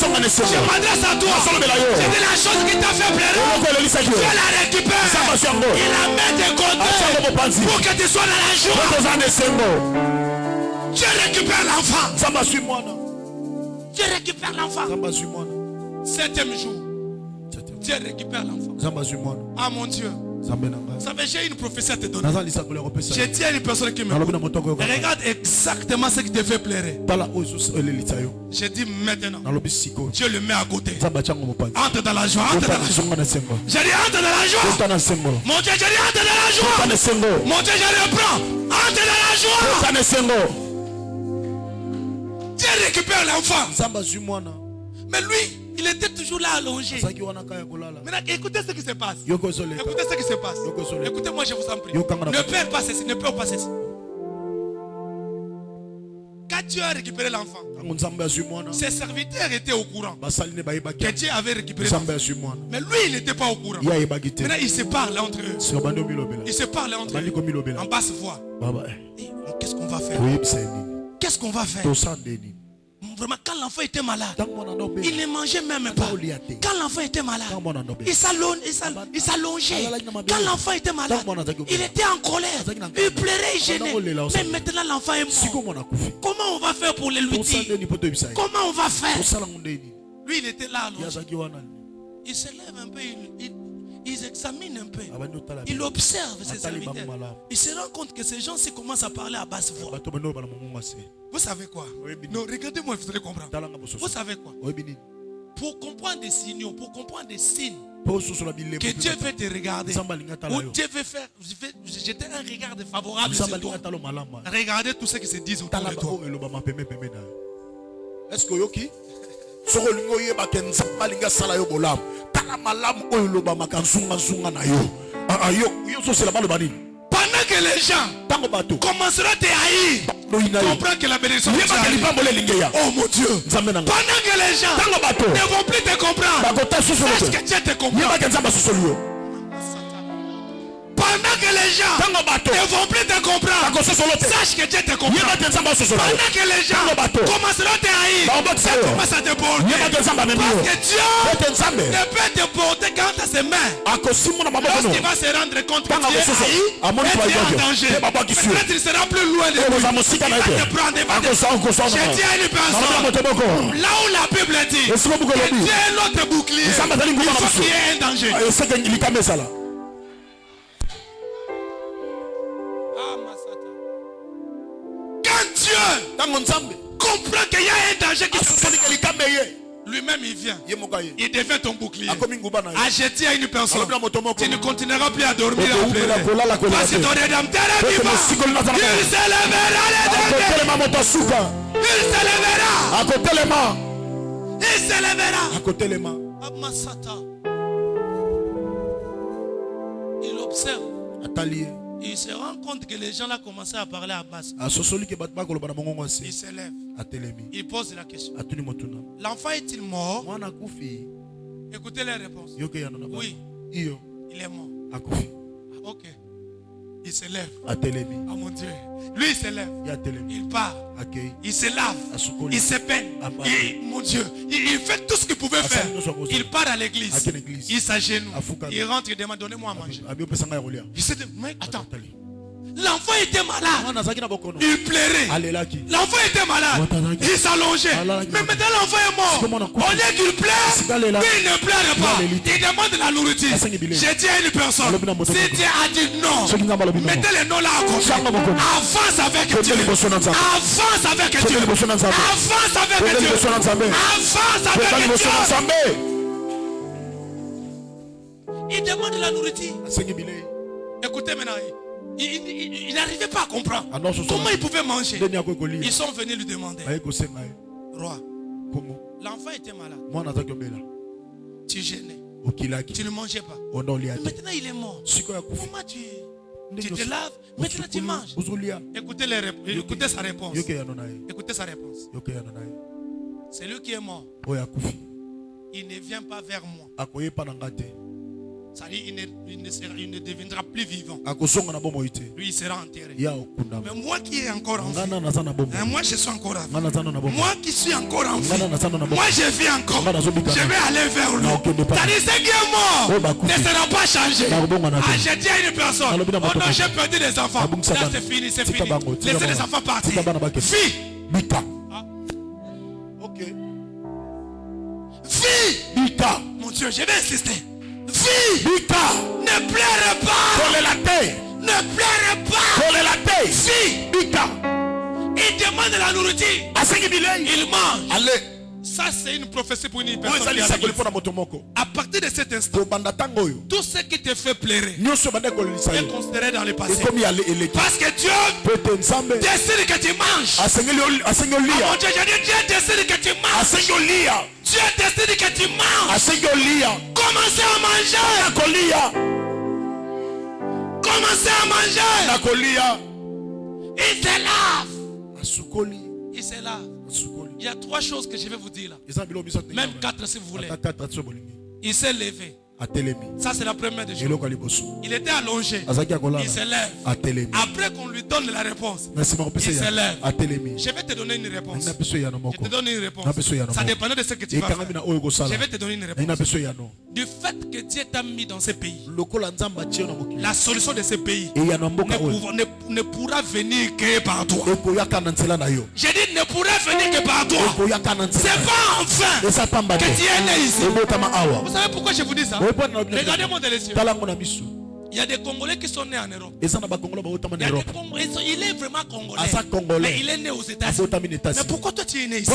Je m'adresse à toi. C'est la chose qui t'a fait pleurer. Tu la récupères. Il la met de côté pour que tu sois dans la joie. Dieu récupère l'enfant. Dieu récupère l'enfant. Septième jour. Dieu récupère l'enfant. Ah mon Dieu. Ça fait, j'ai une prophétie à te donner. J'ai dit à une personne qui me dit, regarde exactement ce qui te fait pleurer. J'ai dit maintenant, Dieu le met à côté. Entre dans la joie, entre dans la joie. J'ai dit entre dans la joie. Mon Dieu, j'ai dit entre dans la joie. Mon Dieu, je reprends. Entre dans la joie. Dieu récupère l'enfant. Mais lui, il était toujours là allongé. Maintenant, écoutez ce qui se passe. Écoutez ce qui se passe. Écoutez, moi je vous en prie. Ne perds pas ceci, ne perds pas ceci. Quand Dieu a récupéré l'enfant, ses serviteurs étaient au courant que Dieu avait récupéré l'enfant. Mais lui, il n'était pas au courant. Maintenant, il se parle entre eux. Il se parle entre eux en basse voix. Qu'est-ce qu'on va faire? Qu'est-ce qu'on va faire? Vraiment, quand l'enfant était malade, il ne mangeait même pas. Quand l'enfant était malade, il s'allongeait. Quand l'enfant était malade, il était en colère. Il pleurait, il gênait. Mais maintenant, l'enfant est mort. Comment on va faire pour le lui dire? Comment on va faire? Lui, il était là allongé. Il se lève un peu, il examine un peu. Il observe ses serviteurs. Il se rend compte que ces gens-ci commencent à parler à basse voix. Vous savez quoi? Non, regardez-moi, vous allez comprendre. Vous savez quoi? Pour comprendre des signaux, pour comprendre des signes que Dieu veut te regarder, ou Dieu veut faire, jeter un regard défavorable sur toi. Regardez tout ce qui se dit autour de toi. Est-ce que yoki? Soko lingo yeba kenza balinga sala yo bolam. Tala malam oyo loba makansunga sunga na yo. Yo so c'est la balle bani. Pendant que les gens commenceront à te haïr, comprends que la bénédiction de Dieu. Oh mon Dieu. Pendant que les gens ne vont plus te comprendre, sache que Dieu te comprend. Pendant que les gens ne vont plus te comprendre, sache que Dieu te comprend. Pendant que les gens commenceront à te haïr, ça commence à te porter. Parce que Dieu ne peut te porter quand à ses mains. Lorsqu'il va se rendre compte que tu es haï, et tu es en danger, peut-être il sera plus loin de lui. Il va te prendre, il va te... J'ai dit à une personne, là où la Bible dit que Dieu est notre bouclier, il faut qu'il y ait un danger. Dieu comprend qu'il y a un danger qui se fait. Lui-même il vient. Il devient ton bouclier. Acheté à une personne. Tu ne continueras plus à dormir à pleurer. Parce que ton rédempteur est vivant. Il se lèvera. Il se lèvera. Il se lèvera. Il observe. Il se rend compte que les gens là commençaient à parler à basse. Il se lève. Il pose la question. L'enfant est-il mort? Écoutez les réponses. Oui. Il est mort. Ok. Il se lève. Oh mon Dieu. Lui il se lève. Il part. Il se lave. Il se peigne. Mon Dieu. Il fait tout ce qu'il pouvait faire. Il part à l'église. Il s'agenouille. Il rentre et demande, donnez-moi à manger. Il se dit, mais attends. L'enfant était malade. Il pleurait. L'enfant était malade. Il s'allongeait. Mais maintenant l'enfant est mort. Au lieu qu'il pleure, lui il ne pleure pas. Il demande de la nourriture. J'ai dit à une personne, si Dieu a dit non, mettez les noms là à côté. Avance avec Dieu. Avance avec Dieu. Avance avec Dieu. Avance avec Dieu. Il demande de la nourriture. Écoutez maintenant. Il n'arrivait pas à comprendre comment il pouvait manger. Ils sont venus lui demander. Roi, l'enfant était malade. Tu gênais. Tu ne mangeais pas. Maintenant il est mort. Comment tu te laves? Maintenant tu manges. Écoutez sa réponse. Écoutez sa réponse. C'est lui qui est mort. Il ne vient pas vers moi. C'est-à-dire, il ne deviendra plus vivant. Lui, il sera enterré. Mais moi qui est encore en vie, moi je suis encore en vie. Moi qui suis encore en vie, moi je vis encore. Je vais aller vers lui. C'est-à-dire, ce qui est mort ne sera pas changé. J'ai dit à une personne, oh non, j'ai perdu des enfants. Là, c'est fini, c'est fini. Laissez les enfants partir. Fille. Ok. Fille. Mon Dieu, je vais insister. Fille, ne pleure pas. Ne pleure pas. Fille, il demande de la nourriture. Il mange. Allez. Ça c'est une prophétie pour une personne. À partir de cet instant, tout ce qui te fait pleurer est considéré dans le passé. Parce que Dieu décide que tu manges. Mon Dieu, j'ai dit Dieu décide que tu manges. Dieu décide que tu manges. Commencez à manger. Commencez à manger. Il se lave. Il se lave. Il y a 3 choses que je vais vous dire là. Même 4 si vous voulez. Il s'est levé. Ça c'est la première des choses. Il était allongé. Il se lève. Après qu'on lui donne la réponse, il se lève. Je vais te donner une réponse. Je te donne une réponse. Ça dépend de ce que tu vas faire. Je vais te donner une réponse. Du fait que Dieu t'a mis dans ce pays, la solution de ce pays ne pourra venir que par toi. J'ai dit ne pourra venir que par toi. C'est pas enfin que tu es né ici. Vous savez pourquoi je vous dis ça? Regardez-moi dans les yeux. Il y a des Congolais qui sont nés en Europe. Il est vraiment Congolais. Mais il est né aux États-Unis. Mais pourquoi toi tu es né ici?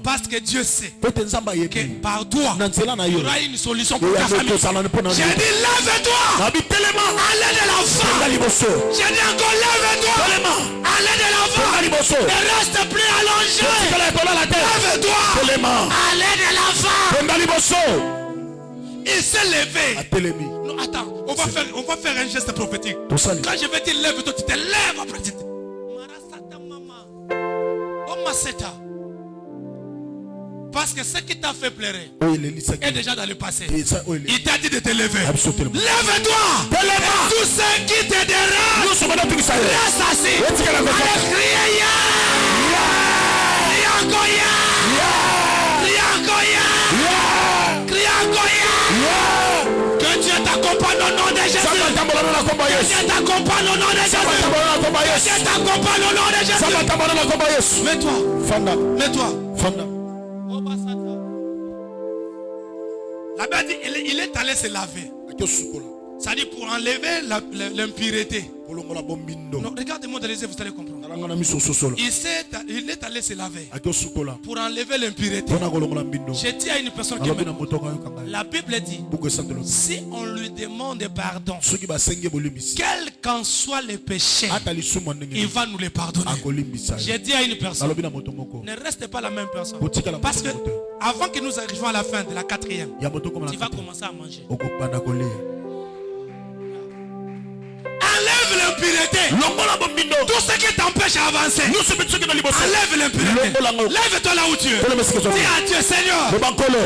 Parce que Dieu sait que par toi, il y aura une solution pour ta famille. J'ai dit lève-toi. Allez de l'enfant. J'ai dit encore lève-toi. Allez de l'enfant. Ne reste plus allongé. Lève-toi. Allez de l'enfant. Il s'est levé. Non, attends, on va faire un geste prophétique. Quand je vais dire lève-toi, tu te lèves après. Parce que ce qui t'a fait pleurer est déjà dans le passé. Il t'a dit de te lever. Lève-toi. Tout ce qui te dérange, reste assis. Allez crier ya. Que Dieu t'accompagne au nom de Jésus. Que Dieu t'accompagne au nom de Jésus. Que Dieu t'accompagne au nom de Jésus. Mets-toi. Mets-toi. La Bible dit il est allé se laver. Ça dit pour enlever l'impureté. Non, regardez-moi dans les yeux, vous allez comprendre. Il est allé se laver pour enlever l'impureté. J'ai dit à une personne qui la Bible dit, si on lui demande pardon, quel qu'en soit le péché, il va nous les pardonner. J'ai dit à une personne, ne reste pas la même personne. Parce que avant que nous arrivions à la fin de la 4e, tu vas commencer à manger. Enlève l'impureté. Tout ce qui t'empêche d'avancer. Enlève l'impureté. Lève-toi là où tu es. Dis à Dieu, Seigneur,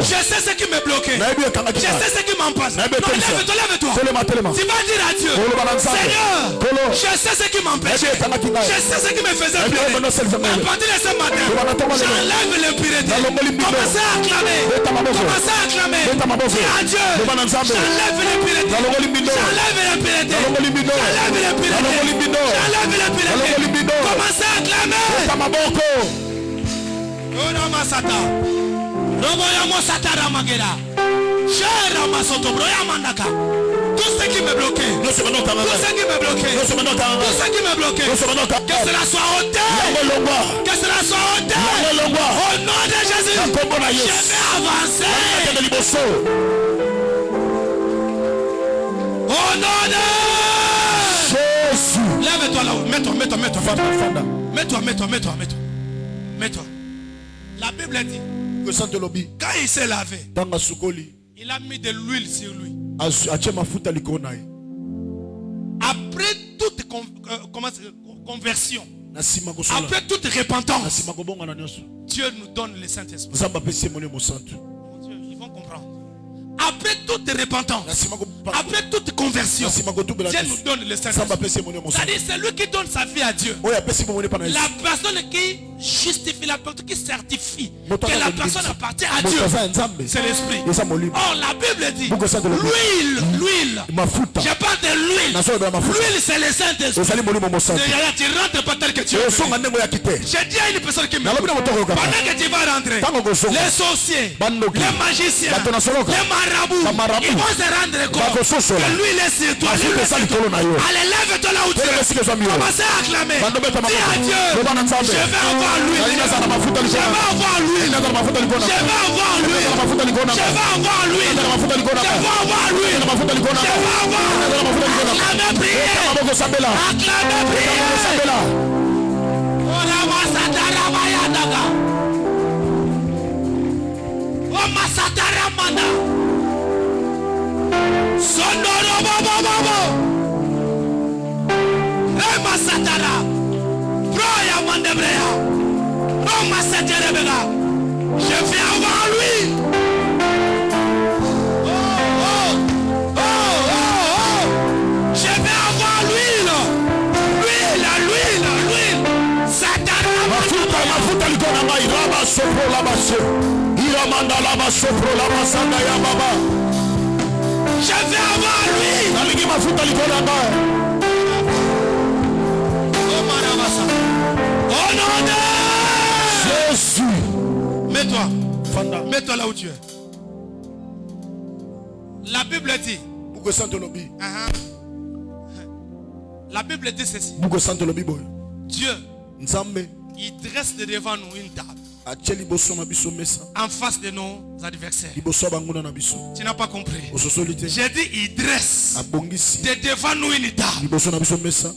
je sais ce qui me bloquait. Je sais ce qui m'empêche. Non, lève-toi, lève-toi. Tu vas dire à Dieu, Seigneur, je sais ce qui m'empêche. Je sais ce qui me faisait pleurer. Mais à partir de ce matin, j'enlève l'impureté. Commencez à acclamer. Commencez à acclamer. Dis à Dieu, j'enlève l'impureté. J'enlève l'impureté. J'enlève l'impureté. J'enlève les pieds. Commencez à acclamer. Tout ce qui me bloquait, tout ce qui me bloquait, tout ce qui me bloquait, que cela soit ôté, que cela soit ôté, au nom de Jésus, je vais avancer, au nom de Jésus. Lève-toi là-haut, mets-toi. La Bible dit, quand il s'est lavé, il a mis de l'huile sur lui. Après toute conversion, après toute repentance, Dieu nous donne le Saint-Esprit. Ils vont comprendre. Après toute repentance, après toute conversion, Dieu nous donne le Saint-Esprit. C'est-à-dire, c'est lui qui donne sa vie à Dieu. La personne qui justifie, la personne qui certifie que la personne appartient à Dieu, c'est l'Esprit. Or, la Bible dit, l'huile, je parle de l'huile. L'huile, c'est le Saint-Esprit. Tu ne rentres pas tel que tu es. J'ai dit à une personne qui me dit, pendant que tu vas rentrer, les sorciers, les magiciens, les marabouts, ils vont se rendre compte que l'huile est sur toi. Allez, lève-toi là où tu es. Commencez à acclamer. Dis à Dieu, je vais avoir l'huile. Je vais avoir l'huile. Je vais avoir l'huile. Je vais avoir l'huile. Je vais avoir l'huile. Je vais avoir. Acclamez, priez. Acclamez, priez. Oh, Masatara Manda. Sonoro Bobo. Masatara, Proya Mandebrea, oh Masatara Bega, je viens avoir lui. Je vais avoir l'huile, Satara. Mafuta likona mai raba sopro la basse, iramanda la basse sopro la basanda ya baba. Je vais avoir lui. Naligi mafuta likona mai. Oh non de Jésus. Mets-toi là où tu es. La Bible dit. La Bible dit ceci. Dieu, il dresse devant nous une table en face de nos adversaires. Tu n'as pas compris. J'ai dit il dresse devant nous une table.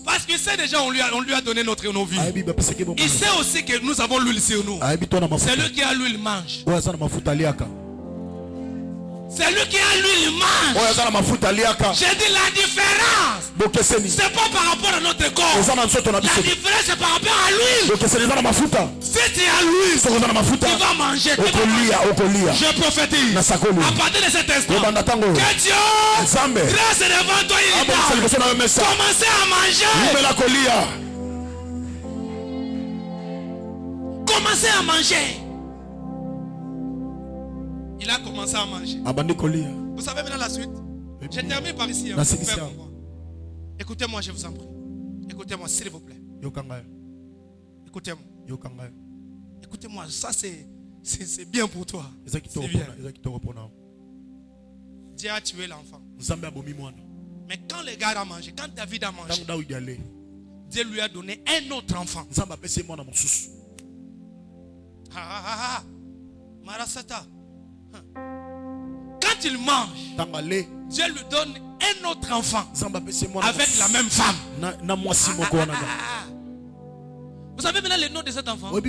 Parce qu'il sait déjà on lui a donné nos vies. Il sait aussi que nous avons l'huile sur nous. C'est lui qui a l'huile mange. C'est lui qui a l'huile mange. J'ai dit la différence. C'est pas par rapport à notre corps. La différence c'est par rapport à l'huile. Si tu as l'huile, tu vas manger. Je prophétise. À partir de cet instant, que Dieu grâce devant toi il est. Commencez à manger. Commencez à manger. Il a commencé à manger. Vous savez maintenant la suite. Je termine par ici. Écoutez-moi, je vous en prie. Écoutez-moi, s'il vous plaît. Écoutez-moi. Écoutez-moi, ça c'est bien pour toi. C'est bien. Dieu a tué l'enfant. Mais quand le gars a mangé, quand David a mangé, Dieu lui a donné un autre enfant. Marasata. Quand il mange, Dieu lui donne un autre enfant avec la même femme. Vous savez maintenant le nom de cet enfant? Vous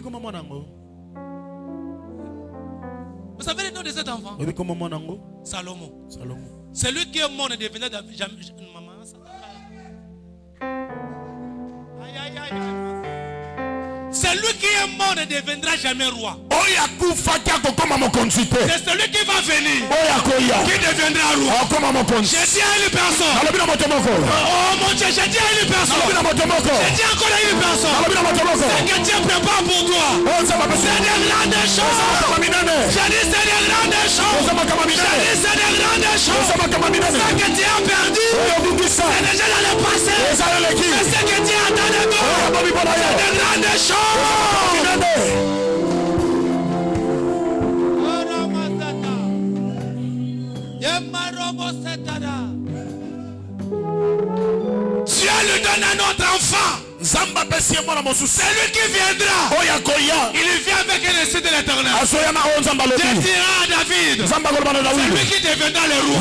savez le nom de cet enfant? Salomon. C'est lui qui est mort et devenait maman. C'est lui qui est mort et ne deviendra jamais roi. C'est celui qui va venir qui deviendra roi. J'ai dit à une personne. Oh mon Dieu, j'ai dit à une personne. J'ai dit encore à une personne. C'est que Dieu prépare pour toi. C'est des grandes choses. J'ai dit c'est des grandes choses. J'ai dit c'est des grandes choses. Ce que tu as perdu, c'est déjà dans le passé. Mais ce Dieu lui donne un autre enfant. C'est lui qui viendra. Il vient avec un esprit de l'Éternel. Dieu dira à David, c'est lui qui deviendra le roi.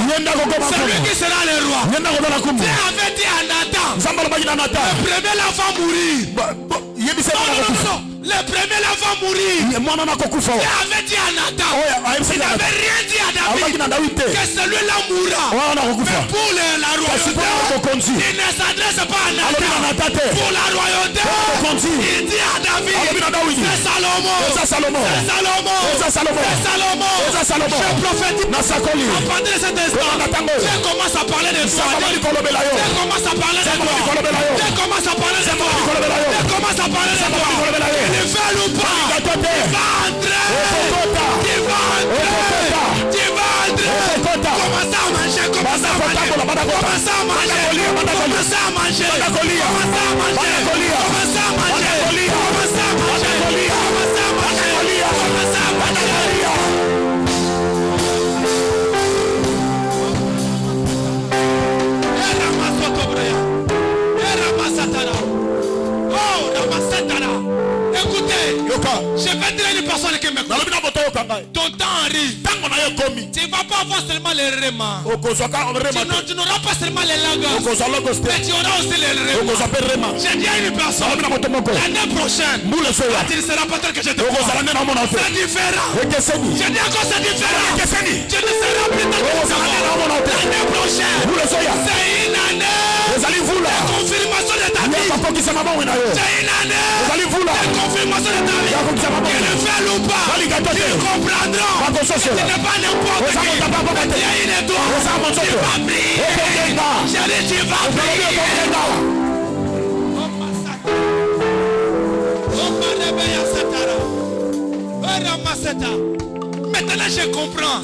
C'est lui qui sera le roi. Dieu avait dit à Nathan, le premier enfant mourir. Non. Le premier va mourir. Il avait dit à Nathan, il n'avait rien dit à David que celui-là mourra. Mais pour la royauté, il ne s'adresse pas à Nathan. Pour la royauté, il dit à David, c'est Salomon. Je prophétise. À partir de cet instant, Dieu commence à parler de toi. Dieu commence à parler de toi. Dieu commence à parler de toi. Dieu commence à parler de toi. Il veut ou pas, il va entrer. Commence à manger. Écoutez, je vais dire à une personne qui m'écoute. Ton temps arrive. Tu ne vas pas avoir seulement les rémas. Tu n'auras pas seulement les langages. Mais tu auras aussi les rémas. J'ai dit à une personne, l'année prochaine, tu ne seras pas tel que je te vois. C'est différent. J'ai dit encore c'est différent. Tu ne seras plus tel que je te vois. L'année prochaine, c'est une année de confirmation de ta vie. C'est une année de confirmation de ta vie. Qu'ils le veulent ou pas, ils comprendront. Tu n'es pas n'importe qui. Tu as une étoile. Tu vas briller. J'ai dit tu vas briller. Maintenant je comprends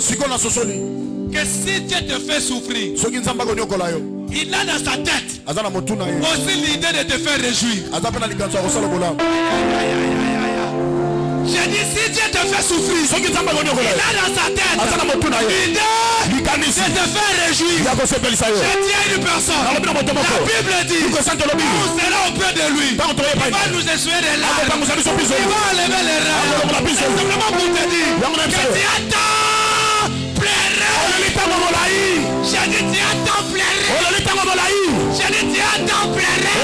que si Dieu te fait souffrir, il a dans sa tête aussi l'idée de te faire réjouir. J'ai dit si Dieu te fait souffrir, il a dans sa tête l'idée de te faire réjouir. J'ai dit à une personne, la Bible dit, on sera auprès de lui. Il va nous essuyer des larmes. Il va enlever les rêves. C'est simplement pour te dire que tu attends pleurer. J'ai dit tu attends pleurer. J'ai dit tu attends pleurer.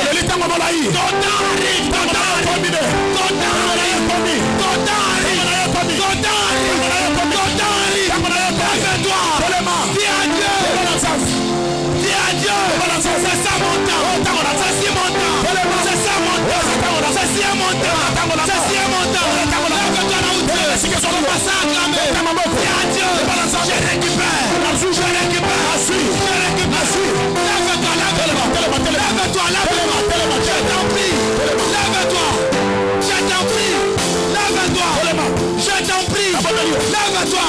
Ton temps arrive. Ton temps arrive. Ton temps arrive. Ton temps arrive. Ton temps arrive. Ton temps arrive. Ton temps arrive. Lève-toi. Dis adieu. Dis adieu. C'est ça mon temps. C'est si mon temps. C'est ça mon temps. C'est si mon temps. C'est si mon temps. Lève-toi là où tu es. Commence à acclamer. Dis adieu. Je récupère. Je récupère. Lève-toi, lève-toi. Je t'en prie. Lève-toi. Je t'en prie. Lève-toi. Je t'en prie. Lève-toi.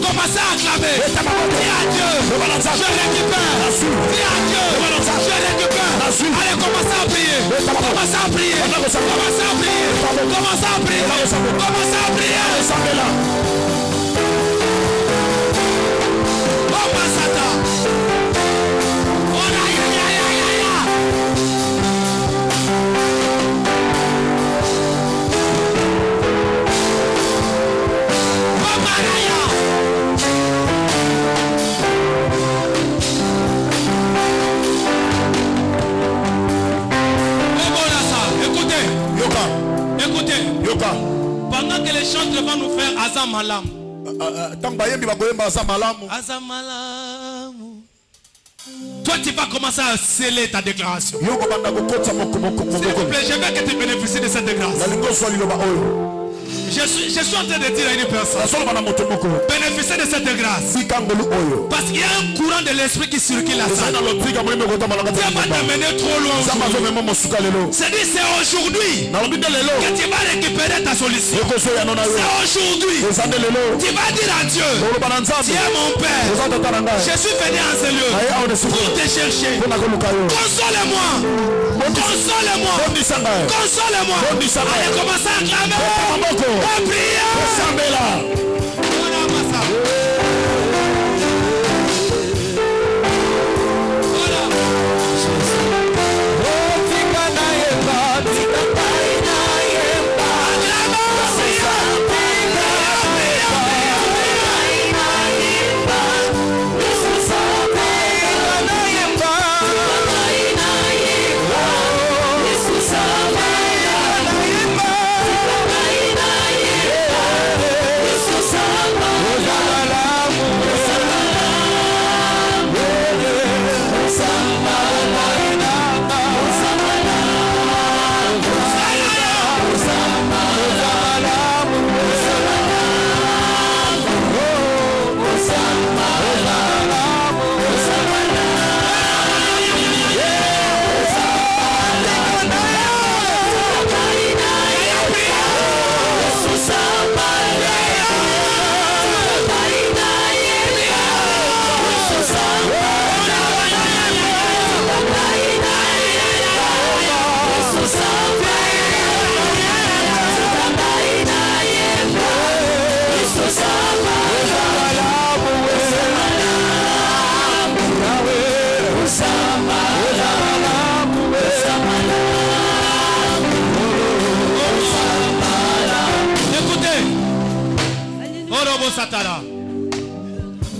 Commence à acclamer. Dis adieu. Je récupère. Dis adieu. Je récupère. Allez, commence à prier. Commence à prier. Commence à prier. Commence à prier. Commence à prier. Écoutez, pendant que les chantres vont nous faire Azamalam. Toi tu vas commencer à sceller ta déclaration. S'il vous plaît, je veux que tu bénéficies de cette grâce. Je suis en train de dire à une personne, bénéficiez de cette grâce. Parce qu'il y a un courant de l'esprit qui circule là. Ça va t'amener trop loin. C'est dit, c'est aujourd'hui que tu vas récupérer ta solution. C'est aujourd'hui. Tu vas dire à Dieu, tu es mon Père. Je suis venu en ce lieu pour te chercher. Console-moi. Console-moi. Console-moi. Allez, commencer à acclamer.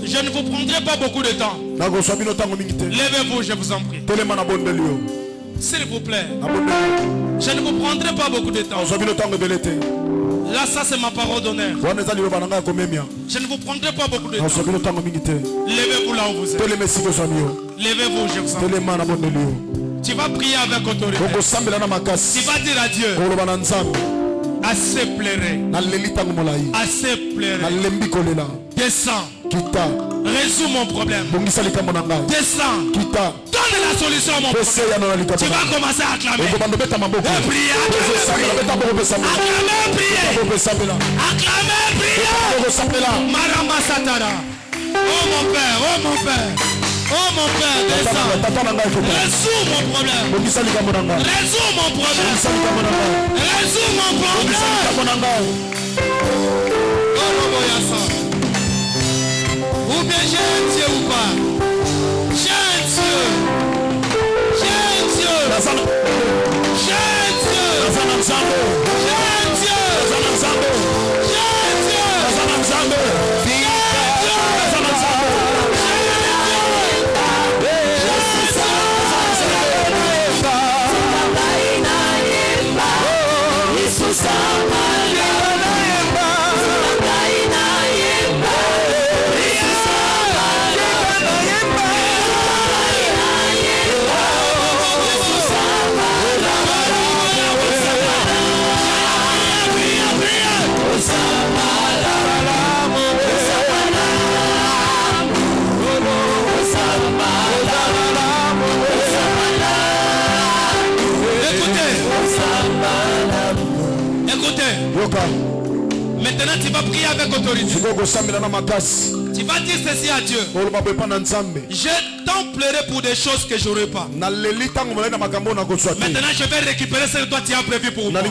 Je ne vous prendrai pas beaucoup de temps. Levez-vous, je vous en prie. S'il vous plaît. Je ne vous prendrai pas beaucoup de temps. Là, ça c'est ma parole d'honneur. Je ne vous prendrai pas beaucoup de temps. Levez-vous là où vous êtes. Levez-vous, je vous en prie. Tu vas prier avec autorité. Tu vas dire à Dieu. Assez pleurer. Assez pleurer. Descends. Résous mon problème. Descends. Donne la solution à mon problème. Tu vas commencer à acclamer. Et prier. Acclamer, prier. Acclamer, prier. Maramba Satara. Oh mon père, oh mon père. Oh mon père, descends. Résous mon problème. Résous mon problème. Résous mon problème. Oh non, ou bien j'ai un Dieu ou pas. J'ai un Dieu. J'ai un Dieu. J'ai un Dieu. J'ai un Dieu. J'ai un Dieu. J'ai un Dieu. Maintenant tu vas prier avec autorité. Tu vas dire ceci à Dieu. J'ai tant pleuré pour des choses que je n'aurai pas. Maintenant je vais récupérer ce que toi tu as prévu pour moi.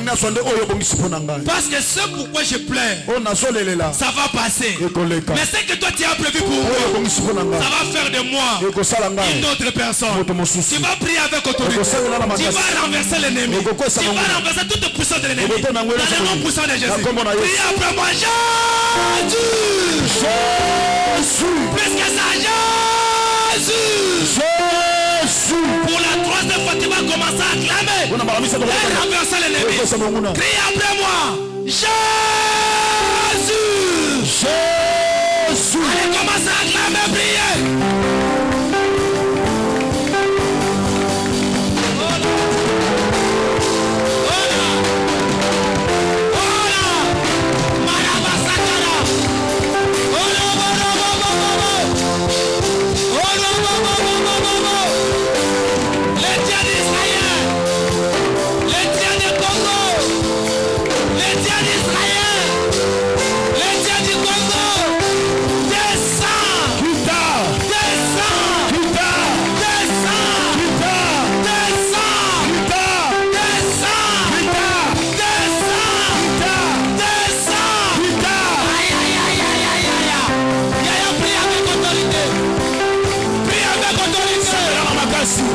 Parce que ce pourquoi je pleure, ça va passer. Mais ce que toi tu as prévu pour moi, ça va faire de moi une autre personne. Tu vas prier avec autorité. Tu vas renverser l'ennemi. Tu vas renverser toute puissance de l'ennemi. Dans le nom puissant de Jésus. Prie après moi, Jésus. Plus que ça, Jésus. Pour la troisième fois, tu vas commencer à acclamer. Et renverser l'ennemi. Crie après moi. Jésus. Allez, commencez à acclamer, prier.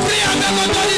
Prie avec autorité.